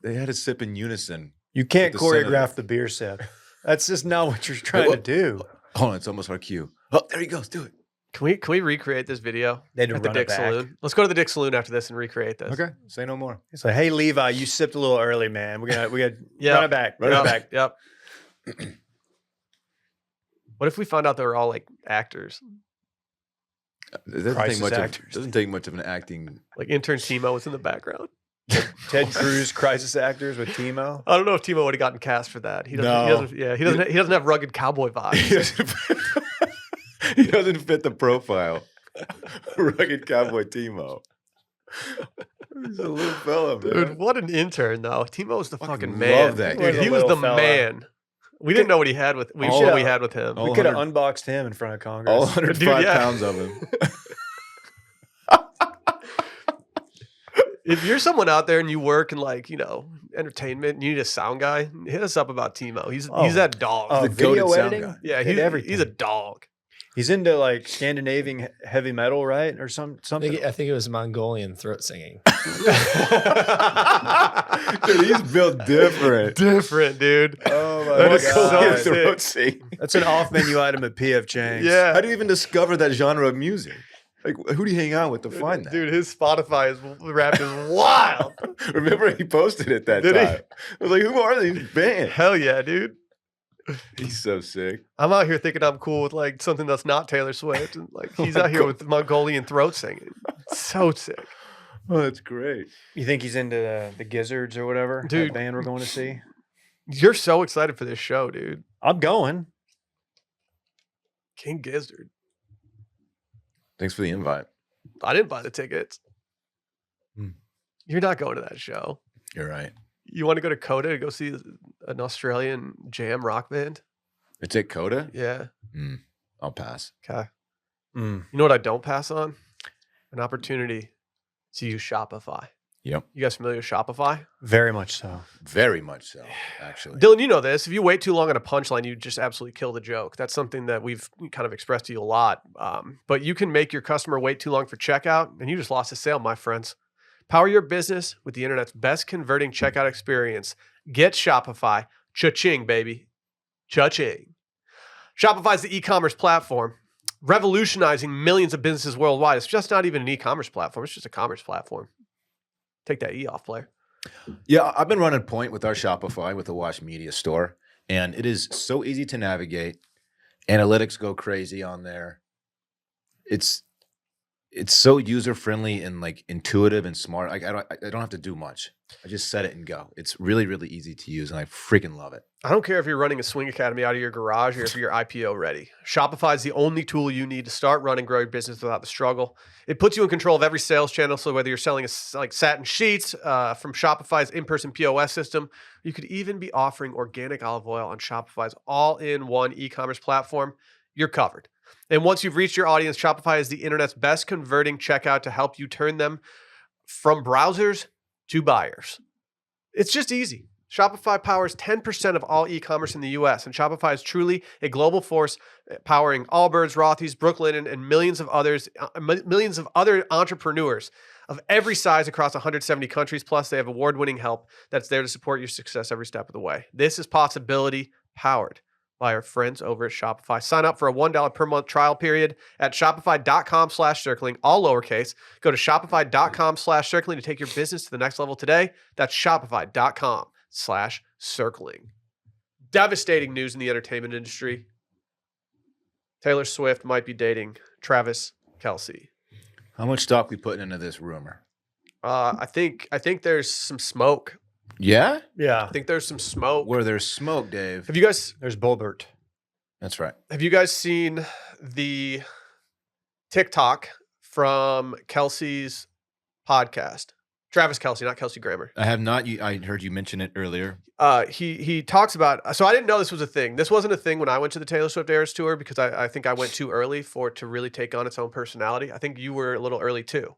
They had to sip in unison. You can't the choreograph the beer sip. That's just not what you're trying to do. Hold on, it's almost our cue. Oh, there he goes. Do it. Can we recreate this video They had to at the run it Dick back. Saloon? Let's go to the Dick Saloon after this and recreate this. Okay. Say no more. It's like, hey Levi, you sipped a little early, man. We got Yeah. run it back. Run it back. Yep. What if we found out they were all like actors? It doesn't Crisis take much actors. doesn't take much of an acting. Like intern Timo was in the background. Ted Cruz crisis actors with Timo. I don't know if Timo would have gotten cast for that. He doesn't. He doesn't have rugged cowboy vibes. He doesn't fit the profile. Rugged cowboy Timo. He's a little fella, man. Dude, what an intern though. Timo was the fucking Love man. that Dude, kid. he was the Little fella. man. We didn't know what he had with. We All- what we had with him. all- We could have 100 unboxed him in front of Congress. All 105 Dude, yeah. pounds of him. If you're someone out there and you work in like, entertainment and you need a sound guy, hit us up about Timo. He's that dog. Oh, The video goated sound editing? guy. Yeah, Did everything. he's a dog. He's into like Scandinavian heavy metal, right? Or something. I think it was Mongolian throat singing. Dude, he's built different. Different, dude. Oh my That is so god. sick. Throat singing. That's an off menu item at PF Chang's. Yeah. How do you even discover that genre of music? Like, who do you hang out with to find that? Dude, his Spotify rap is wild. Remember he posted it that Did he? time. I was like, who are these bands? Hell yeah, dude. He's so sick. I'm out here thinking I'm cool with like something that's not Taylor Swift. And like he's out here with Mongolian throat singing. So sick. Oh, that's great. You think he's into the Gizzards or whatever? Dude. That band we're going to see? You're so excited for this show, dude. I'm going. King Gizzard. Thanks for the invite. I didn't buy the tickets. Hmm. You're not going to that show. You're right. You want to go to Coda to go see an Australian jam rock band? It's at Coda? Yeah. I'll pass. Okay. You know what I don't pass on? An opportunity to use Shopify. Yep. You guys familiar with Shopify? Very much so. Very much so, actually. Dylan, you know this. If you wait too long on a punchline, you just absolutely kill the joke. That's something that we've kind of expressed to you a lot. But you can make your customer wait too long for checkout, and you just lost a sale, my friends. Power your business with the internet's best converting checkout experience. Get Shopify. Cha-ching, baby. Cha-ching. Shopify is the e-commerce platform revolutionizing millions of businesses worldwide. It's just not even an e-commerce platform. It's just a commerce platform. Take that E off, player. Yeah, I've been running point with our Shopify with the Wash Media Store, and it is so easy to navigate. Analytics go crazy on there. It's so user friendly and like intuitive and smart. Like I don't have to do much. I just set it and go. It's really, really easy to use, and I freaking love it. I don't care if you're running a swing academy out of your garage or if you're IPO ready. Shopify is the only tool you need to start, run, and grow your business without the struggle. It puts you in control of every sales channel. So whether you're selling like satin sheets from Shopify's in-person POS system, you could even be offering organic olive oil on Shopify's all-in-one e-commerce platform. You're covered. And once you've reached your audience, Shopify is the internet's best converting checkout to help you turn them from browsers to buyers. It's just easy. Shopify powers 10% of all e-commerce in the US, and Shopify is truly a global force powering Allbirds, Rothy's, Brooklinen, and millions of other entrepreneurs of every size across 170 countries. Plus, they have award-winning help that's there to support your success every step of the way. This is possibility powered by our friends over at Shopify. Sign up for a $1 per month trial period at shopify.com/circling, all lowercase. Go to shopify.com/circling to take your business to the next level today. That's shopify.com/circling. Devastating news in the entertainment industry. Taylor Swift might be dating Travis Kelce. How much stock we putting into this rumor? I think there's some smoke. Yeah? Yeah. I think there's some smoke. Where there's smoke, Dave. Have you guys? There's Boebert. That's right. Have you guys seen the TikTok from Kelce's podcast? Travis Kelce, not Kelsey Grammer. I have not. I heard you mention it earlier. He talks about. So I didn't know this was a thing. This wasn't a thing when I went to the Taylor Swift Eras tour because I think I went too early for it to really take on its own personality. I think you were a little early too.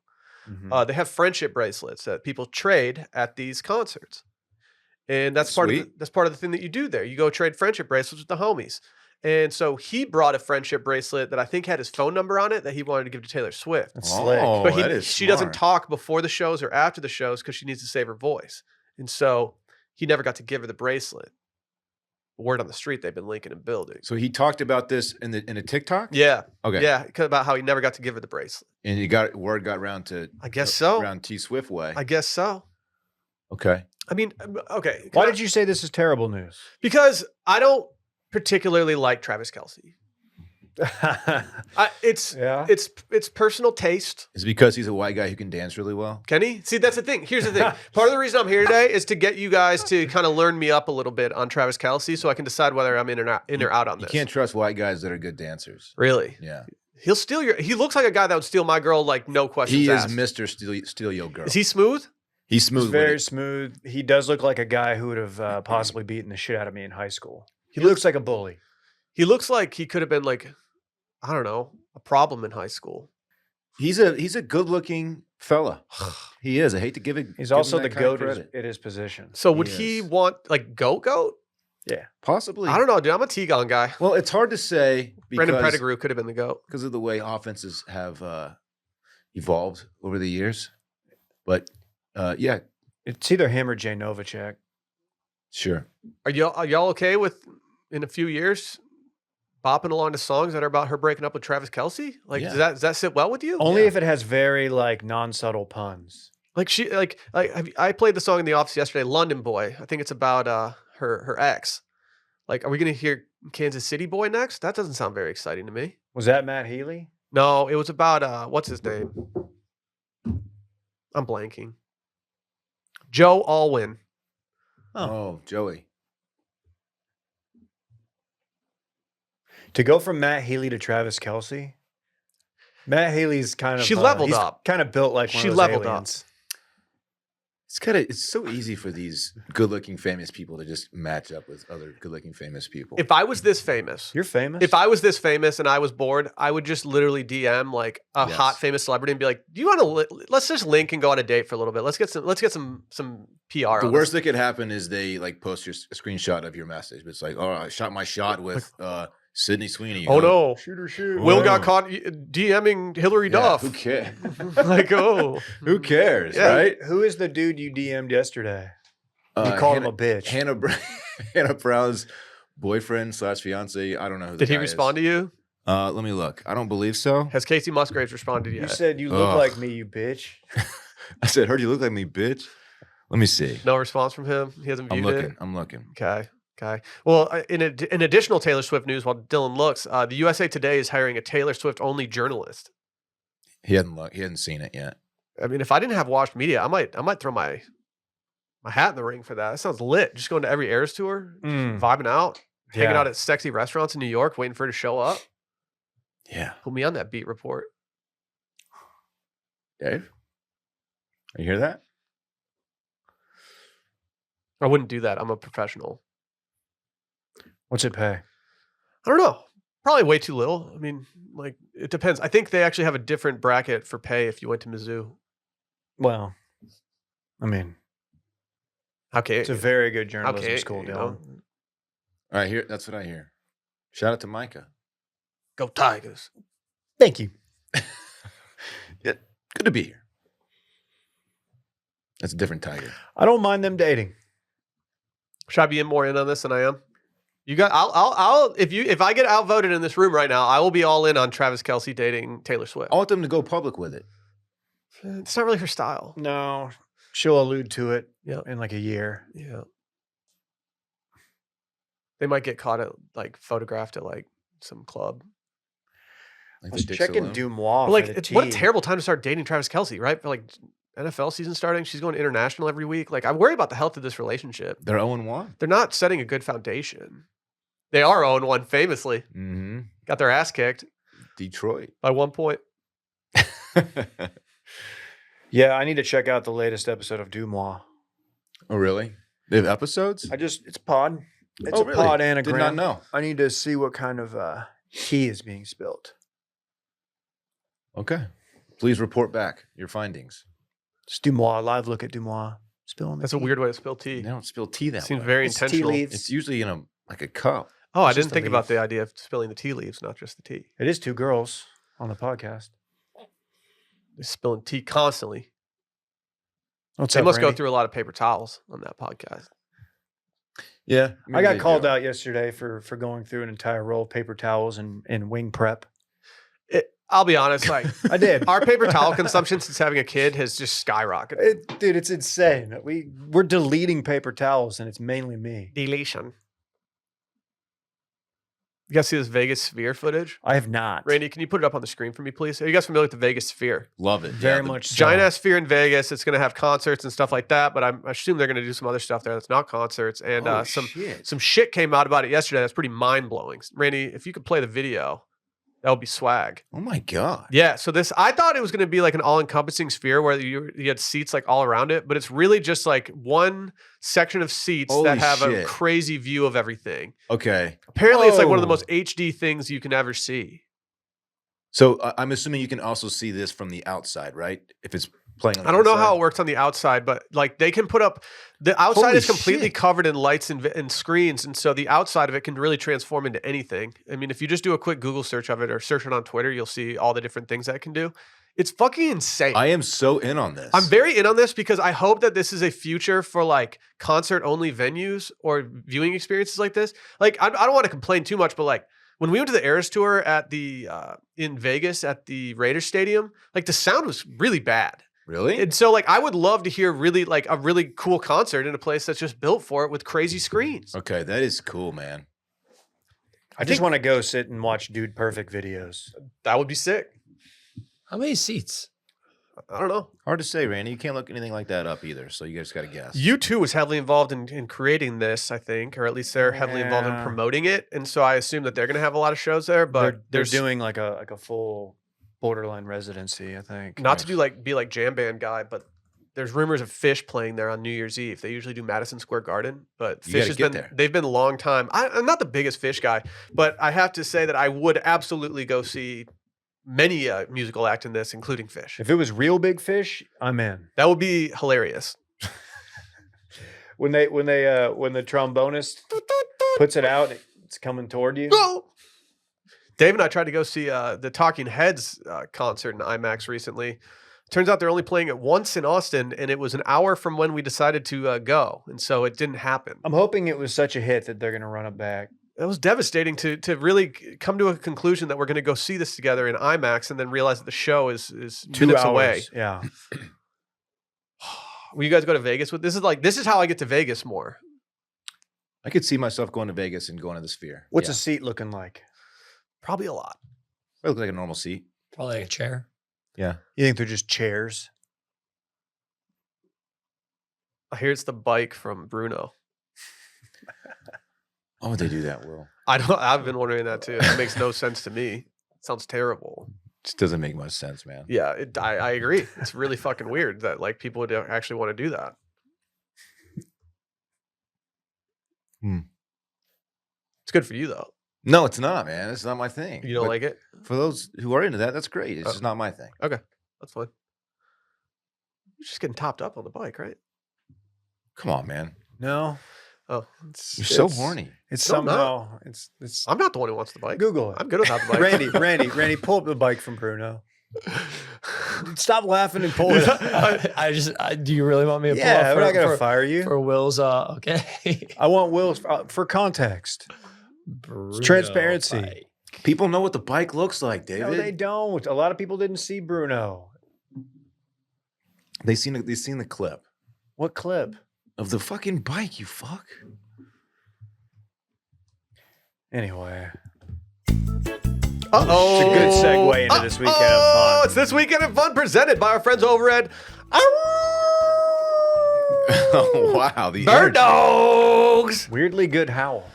Mm-hmm. They have friendship bracelets that people trade at these concerts, and that's part of the thing that you do there. You go trade friendship bracelets with the homies. And so he brought a friendship bracelet that I think had his phone number on it that he wanted to give to Taylor Swift. That's slick. But she doesn't talk before the shows or after the shows because she needs to save her voice. And so he never got to give her the bracelet. Word on the street, they've been linking and building. So he talked about this in a TikTok? Yeah. Okay. Yeah, about how he never got to give her the bracelet. And word got around to I guess so. Around T Swift way. I guess so. Okay. I mean, okay. Why did you say this is terrible news? Because I don't particularly like Travis Kelce. It's personal taste. Is it because he's a white guy who can dance really well? Can he? See, that's the thing. Here's the thing. Part of the reason I'm here today is to get you guys to kind of learn me up a little bit on Travis Kelce so I can decide whether I'm in or out on this. You can't trust white guys that are good dancers. Really? Yeah. He'll steal he looks like a guy that would steal my girl like no questions asked. He is Mr. Steal Your Girl. Is he smooth? He's smooth. He's very smooth. He does look like a guy who would have possibly beaten the shit out of me in high school. He looks like a bully. He looks like he could have been like, I don't know, a problem in high school. He's a good-looking fella. He is. I hate to give it. He's also the GOAT at his position. So would he want like goat? Yeah, possibly. I don't know, dude. I'm a T-Gon guy. Well, it's hard to say because Brandon Pettigrew could have been the GOAT because of the way offenses have evolved over the years. But yeah, it's either him or Jay Novacek. Sure. Are y'all okay with in a few years bopping along to songs that are about her breaking up with Travis Kelce? Like, does that sit well with you? Only if it has very like non-subtle puns. Like I played the song in the office yesterday, London Boy. I think it's about her ex. Like, are we gonna hear Kansas City Boy next? That doesn't sound very exciting to me. Was that Matt Healy? No, it was about what's his name? I'm blanking. Joe Alwyn. Oh, Joey. To go from Matt Healy to Travis Kelce. Matt Healy's kind of She leveled up. Kind of built like one She of those leveled aliens. It's so easy for these good-looking famous people to just match up with other good-looking famous people. If I was this famous, You're famous. if I was this famous and I was bored, I would just literally DM like a hot famous celebrity and be like, "Do you want to? Let's just link and go on a date for a little bit. Let's get some PR." The worst that could happen is they like post a screenshot of your message. But it's like, oh, I shot my shot with Sydney Sweeney. Oh no! Shoot. Will got caught DMing Hillary Duff. Who cares? Like, oh, who cares, Yeah. right? Who is the dude you DM'd yesterday? You called him a bitch. Hannah Brown's boyfriend / fiance. I don't know who. Did he respond to you? Let me look. I don't believe so. Has Casey Musgraves responded yet? You said you look like me, you bitch. I said, heard you look like me, bitch. Let me see. No response from him. He hasn't viewed it. I'm looking. Okay. Well, in additional Taylor Swift news, while Dylan looks, the USA Today is hiring a Taylor Swift only journalist. He hadn't seen it yet. I mean, if I didn't have watched media, I might throw my hat in the ring for that. That sounds lit. Just going to every Eras tour, vibing out, hanging out at sexy restaurants in New York, waiting for her to show up. Yeah. Put me on that beat report. Dave, you hear that? I wouldn't do that. I'm a professional. What's it pay? I don't know. Probably way too little. I mean, like, it depends. I think they actually have a different bracket for pay if you went to Mizzou. Well, I mean, Okay. it's a very good journalism school, Dylan. All right, that's what I hear. Shout out to Micah. Go Tigers. Thank you. Yeah, good to be here. That's a different Tiger. I don't mind them dating. Should I be more in on this than I am? You got. I'll. If I get outvoted in this room right now, I will be all in on Travis Kelce dating Taylor Swift. I want them to go public with it. It's not really her style. No, she'll allude to it Yeah. in like a year. Yeah. They might get caught at like photographed at like some club. Like I was the checking Dixie Dumois. But like, for the what a tea. terrible time to start dating Travis Kelce, right? For like NFL season starting, she's going international every week. Like, I worry about the health of this relationship. They're 0-1. They're not setting a good foundation. They are 0-1 famously. Mm-hmm. Got their ass kicked Detroit. by 1 point. Yeah, I need to check out the latest episode of Dumois. Oh, really? They have episodes? It's pod. It's Oh, a really? pod Did anagram. not know. I need to see what kind of tea is being spilt. Okay. Please report back your findings. It's Dumois. Live look at Dumois. Spilling the That's a tea. weird way to spill tea. They don't spill tea that Seems way. very It's tea intentional. leaves. It's usually in a cup. Oh, I It's didn't just a think about leaf. the idea of spilling the tea leaves, not just the tea. It is two girls on the podcast. They're spilling tea constantly. What's They up, must go Randy? through a lot of paper towels on that podcast. Yeah. I got called out yesterday for going through an entire roll of paper towels and wing prep. I'll be honest, like I did. our paper towel consumption since having a kid has just skyrocketed. Dude, it's insane. We're deleting paper towels, and it's mainly me. Deletion. You guys see this Vegas sphere footage? I have not. Randy, can you put it up on the screen for me, please? Are you guys familiar with the Vegas sphere? Love it. Very Yeah, much so. Giant ass sphere in Vegas. It's going to have concerts and stuff like that, but I assume they're going to do some other stuff there that's not concerts. And Oh, some shit. shit came out about it yesterday that's pretty mind blowing. Randy, if you could play the video, that would be swag. Oh my God. Yeah, so I thought it was going to be like an all-encompassing sphere where you had seats like all around it, but it's really just like one section of seats Holy that have a shit. crazy view of everything. Okay. Apparently, it's like one of the Whoa. most HD things you can ever see. So I'm assuming you can also see this from the outside, right? If it's playing on the I don't know how inside? it works on the outside, but like they can put up the outside Holy is completely shit. covered in lights and screens, and so the outside of it can really transform into anything. I mean, if you just do a quick Google search of it or search it on Twitter, you'll see all the different things that it can do. It's fucking insane. I am so in on this. I'm very in on this because I hope that this is a future for like concert only venues or viewing experiences like this. Like, I don't want to complain too much, but like when we went to the Eras tour at the in Vegas at the Raiders Stadium, like the sound was really bad. Really? And so like I would love to hear really like a really cool concert in a place that's just built for it with crazy screens. Okay, that is cool, man. I just want to go sit and watch Dude Perfect videos. That would be sick. How many seats? I don't know. Hard to say, Randy. You can't look anything like that up either, so you guys got to guess. U2 was heavily involved in creating this, I think, or at least they're heavily involved in promoting it, and so I assume that they're going to have a lot of shows there. But they're doing like a full borderline residency, I think. Not to be like jam band guy, but there's rumors of Fish playing there on New Year's Eve. They usually do Madison Square Garden, but Fish has been there. They've been a long time. I'm not the biggest Fish guy, but I have to say that I would absolutely go see many musical act in this, including Fish. If it was real big Fish, I'm in. That would be hilarious. when the trombonist puts it out, it's coming toward you. Oh! Dave and I tried to go see the Talking Heads concert in IMAX recently. Turns out they're only playing it once in Austin, and it was an hour from when we decided to go, and so it didn't happen. I'm hoping it was such a hit that they're going to run it back. It was devastating to really come to a conclusion that we're going to go see this together in IMAX and then realize that the show is 2 minutes hours away. Yeah. Will you guys go to Vegas with this? This is how I get to Vegas more. I could see myself going to Vegas and going to the Sphere. What's a seat looking like? Probably a lot. It looks like a normal seat. Probably like a chair. Yeah. You think they're just chairs? I hear it's the bike from Bruno. Why would they do that, Will? I've been wondering that too. It makes no sense to me. It sounds terrible. Just doesn't make much sense, man. Yeah, I agree. It's really fucking weird that like people would actually want to do that. It's good for you though. No, it's not, man. It's not my thing. You don't like it? For those who are into that, that's great. It's just not my thing. Okay, that's fine. You're just getting topped up on the bike, right? Come on, man. No. Oh, you're so horny. It's somehow it's. I'm not the one who wants the bike. Google it. I'm good without the bike. Randy, pull up the bike from Bruno. Stop laughing and pull it up. Do you really want me to pull up? Yeah, we're not gonna fire you for Will's. Okay. I want Will's for context. Transparency. Bike. People know what the bike looks like, David. No, they don't. A lot of people didn't see Bruno. They seen the clip. What clip? Of the fucking bike, you fuck. Anyway. Uh-oh. It's a good segue into this weekend of fun. It's this weekend of fun presented by our friends over at Oh, wow. The Bird Dogs. Weirdly good howl.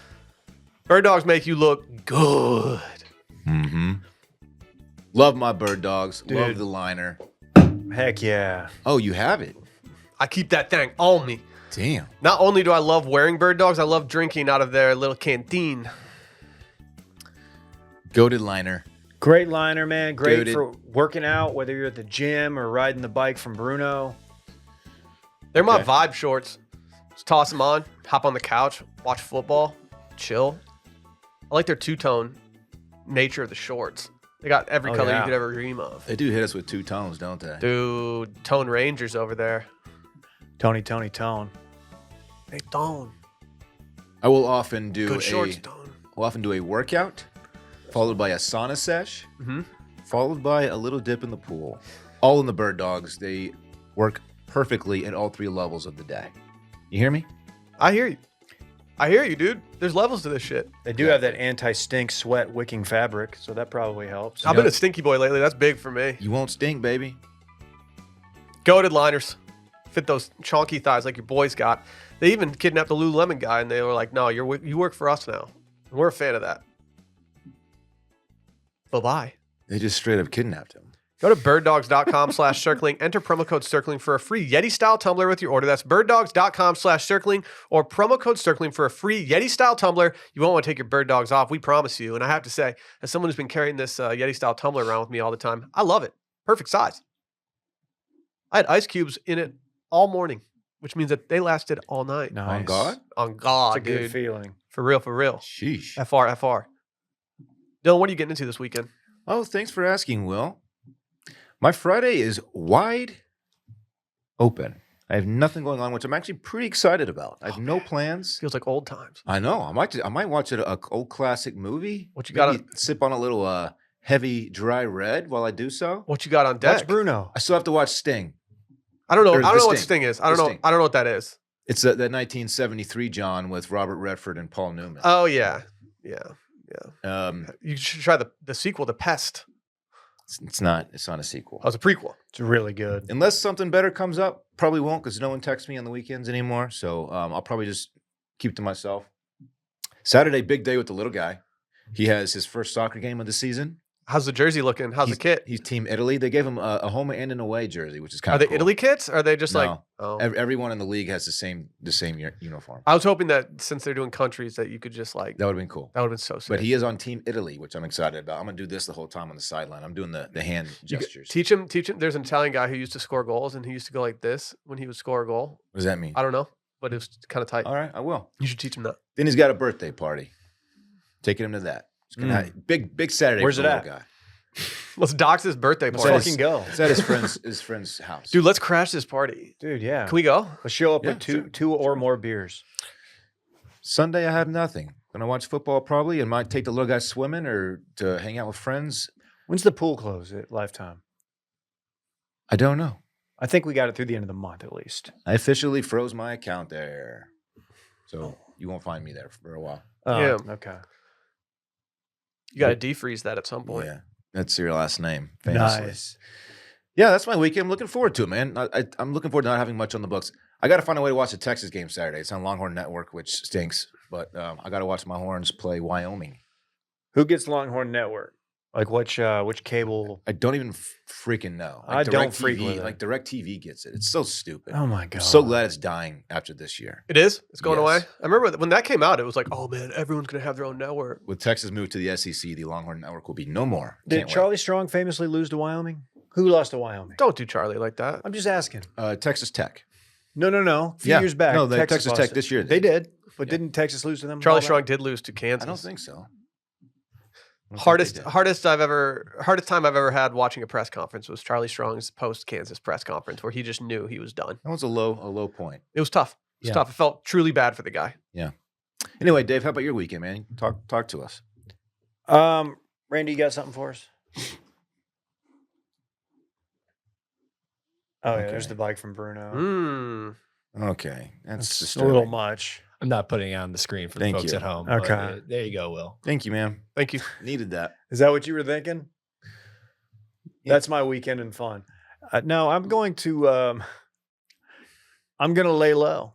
Bird Dogs make you look good. Mm-hmm. Love my Bird Dogs. Dude. Love the liner. Heck yeah. Oh, you have it? I keep that thing on me. Damn. Not only do I love wearing Bird Dogs, I love drinking out of their little canteen. Goated liner. Great liner, man. Great Goated. for working out, whether you're at the gym or riding the bike from Bruno. They're my vibe shorts. Just toss them on, hop on the couch, watch football, chill. I like their two-tone nature of the shorts. They got every color you could ever dream of. They do hit us with 2 tones, don't they? Dude, Tone Rangers over there. Tone. Hey, Tone. I will often do Good shorts, Tone. I'll often do a workout, followed by a sauna sesh, followed by a little dip in the pool. All in the Bird Dogs. They work perfectly at all 3 levels of the day. You hear me? I hear you, dude. There's levels to this shit. They do have that anti-stink sweat wicking fabric, so that probably helps. I've been a stinky boy lately. That's big for me. You won't stink, baby. Goated liners. Fit those chonky thighs like your boys got. They even kidnapped the Lululemon guy, and they were like, no, you work for us now. And we're a fan of that. Bye-bye. They just straight up kidnapped him. Go to birddogs.com/circling. Enter promo code circling for a free Yeti-style tumbler with your order. That's birddogs.com/circling or promo code circling for a free Yeti-style tumbler. You won't want to take your Bird Dogs off. We promise you. And I have to say, as someone who's been carrying this Yeti-style tumbler around with me all the time, I love it. Perfect size. I had ice cubes in it all morning, which means that they lasted all night. Nice. On God? On God, It's a good dude. feeling. For real. Sheesh. FR. Dylan, what are you getting into this weekend? Oh, thanks for asking, Will. My Friday is wide open. I have nothing going on, which I'm actually pretty excited about. I have no plans. Feels like old times. I know. I might watch an old classic movie. What you got? Sip on a little heavy dry red while I do so. What you got on deck? That's Bruno. I still have to watch Sting. I don't know. Or I don't know The what Sting. Sting is. The I don't know. Sting. I don't know what that is. It's the 1973 John with Robert Redford and Paul Newman. Oh yeah. You should try the sequel, The Pest. It's not a sequel. Oh, it's a prequel. It's really good. Unless something better comes up, probably won't because no one texts me on the weekends anymore. So I'll probably just keep to myself. Saturday, big day with the little guy. He has his first soccer game of the season. How's the jersey looking? How's the kit? He's Team Italy. They gave him a home and an away jersey, which is kind of cool. cool. Are they Italy kits? Or are they just no. like Everyone in the league has the same uniform. I was hoping that since they're doing countries that you could just like that would have been cool. That would have been so sick. But he is on Team Italy, which I'm excited about. I'm gonna do this the whole time on the sideline. I'm doing the hand gestures. Teach him. There's an Italian guy who used to score goals, and he used to go like this when he would score a goal. What does that mean? I don't know, but it was kind of tight. All right, I will. You should teach him that. Then he's got a birthday party. Taking him to that. It's gonna have big Saturday. Where's it at? Guy. Let's dox his birthday party. Let's fucking go. It's at his friend's house. Dude, let's crash this party. Dude, yeah. Can we go? Let's show up with two or more beers. Sunday, I have nothing. Gonna watch football probably, and might take the little guy swimming or to hang out with friends. When's the pool close at Lifetime? I don't know. I think we got it through the end of the month at least. I officially froze my account there, so you won't find me there for a while. Yeah. Okay. You got to defreeze that at some point. Yeah, that's your last name. Famously. Nice. Yeah, that's my weekend. I'm looking forward to it, man. I'm looking forward to not having much on the books. I got to find a way to watch the Texas game Saturday. It's on Longhorn Network, which stinks, but I got to watch my Horns play Wyoming. Who gets Longhorn Network? Like which cable? I don't even freaking know. Like I don't freak with it. Like DirecTV gets it. It's so stupid. Oh my god! I'm so glad it's dying after this year. It is. It's going away. Yes. I remember when that came out. It was like, oh man, everyone's gonna have their own network. With Texas moved to the SEC, the Longhorn Network will be no more. Did Can't Charlie Strong famously lose to Wyoming? Who lost to Wyoming? Don't do Charlie like that. I'm just asking. wait. Texas Tech. No. A few years back. No, Texas lost Tech it. this year. They did, but didn't Texas lose to them? Charlie all that? Strong did lose to Kansas. I don't think so. Hardest time I've ever had watching a press conference was Charlie Strong's post Kansas press conference where he just knew he was done. That was a low point. It was tough. It was tough. It felt truly bad for the guy. Yeah. Anyway, Dave, how about your weekend, man? Talk to us. Randy, you got something for us? Oh yeah, there's the bike from Bruno. Okay, that's Just a little much. I'm not putting it on the screen for the folks at home. Okay. But, there you go, Will. Thank you, man. Thank you. Needed that. Is that what you were thinking? Yeah. That's my weekend and fun. No, I'm going to. I'm gonna lay low.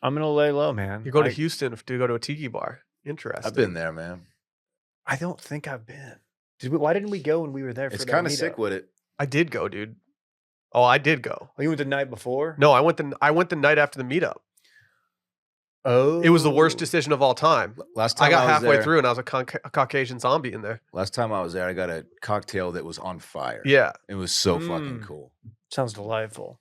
I'm gonna lay low, man. You're going to Houston to go to a tiki bar. Interesting. I've been there, man. I don't think I've been. Why didn't we go when we were there? It's kind of sick with it. I did go, dude. Oh, I did go. Oh, you went the night before? No, I went the night after the meetup. Oh, It was the worst decision of all time. Last time I got was halfway there- through and I was a Caucasian zombie in there. Last time I was there, I got a cocktail that was on fire. Yeah. It was so fucking cool. Sounds delightful.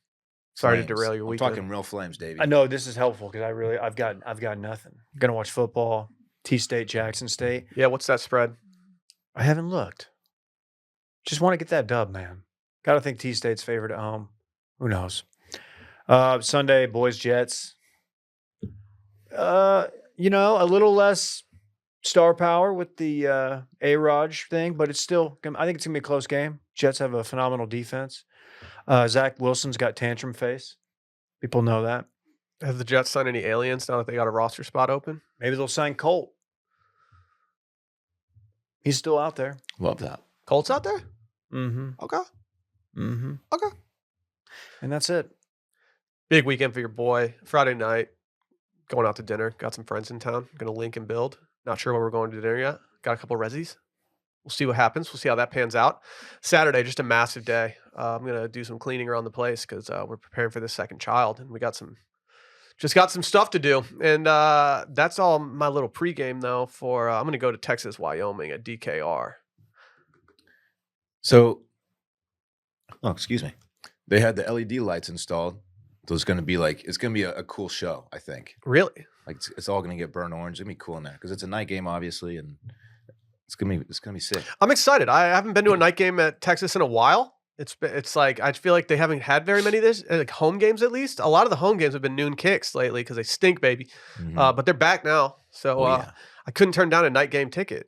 Sorry to Flames. derail your I'm weekend. talking real flames, Davey. I know this is helpful because I've got nothing. I'm gonna watch football. T-State, Jackson State. Yeah, what's that spread? I haven't looked. Just want to get that dub, man. Got to think T-State's favorite at home. Who knows? Sunday, boys, Jets. A little less star power with the A-Raj thing, but it's still, I think it's going to be a close game. Jets have a phenomenal defense. Zach Wilson's got tantrum face. People know that. Have the Jets signed any aliens now that they got a roster spot open? Maybe they'll sign Colt. He's still out there. Love that. Colts out there? Mm-hmm. Okay. Mm-hmm. Okay. And that's it. Big weekend for your boy. Friday night, going out to dinner. Got some friends in town. Going to link and build. Not sure where we're going to dinner yet. Got a couple resis. We'll see what happens. We'll see how that pans out. Saturday, just a massive day. I'm going to do some cleaning around the place because we're preparing for this second child. And we got some stuff to do. And that's all my little pregame, though, for I'm going to go to Texas, Wyoming at DKR. So, excuse me. They had the LED lights installed. So it's going to be a cool show, I think. Really? Like it's all going to get burnt orange. It's going to be cool in there because it's a night game, obviously, and it's going to be sick. I'm excited. I haven't been to a night game at Texas in a while. It's like I feel like they haven't had very many of this, like home games at least. A lot of the home games have been noon kicks lately because they stink, baby. Mm-hmm. But they're back now, so I couldn't turn down a night game ticket.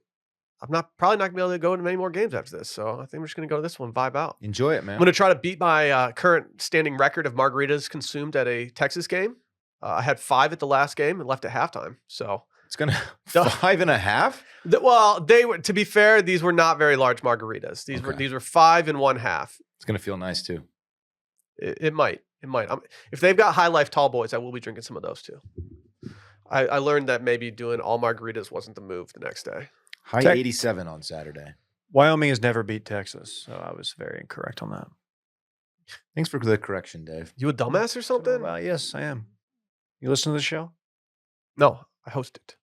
I'm probably not gonna be able to go to many more games after this, so I think we're just gonna go to this one, vibe out. Enjoy it, man. I'm gonna try to beat my current standing record of margaritas consumed at a Texas game. I had 5 at the last game and left at halftime, so It's gonna 5.5. Well, they were. To be fair, these were not very large margaritas. These were 5 1/2. It's gonna feel nice too. It might. If they've got High Life Tall Boys, I will be drinking some of those too. I learned that maybe doing all margaritas wasn't the move the next day. High 87 on Saturday. Wyoming has never beat Texas, so I was very incorrect on that. Thanks for the correction, Dave. You a dumbass or something? Well, yes, I am. You listen to the show? No, I host it.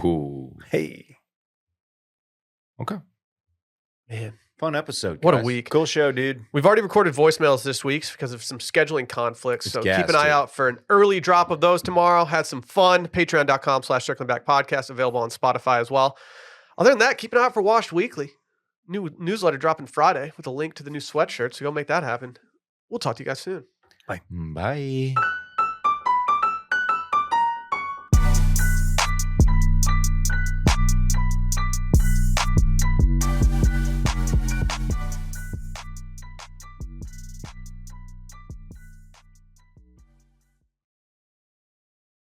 Ooh. Hey. Okay. Man. Fun episode. What guys. a week. Cool show, dude. We've already recorded voicemails this week because of some scheduling conflicts. It's So gas, keep an eye too. out for an early drop of those tomorrow. Had some fun. Patreon.com/CirclingBack Podcast, available on Spotify as well. Other than that, keep an eye out for Washed Weekly. New newsletter dropping Friday with a link to the new sweatshirt. So go make that happen. We'll talk to you guys soon. Bye.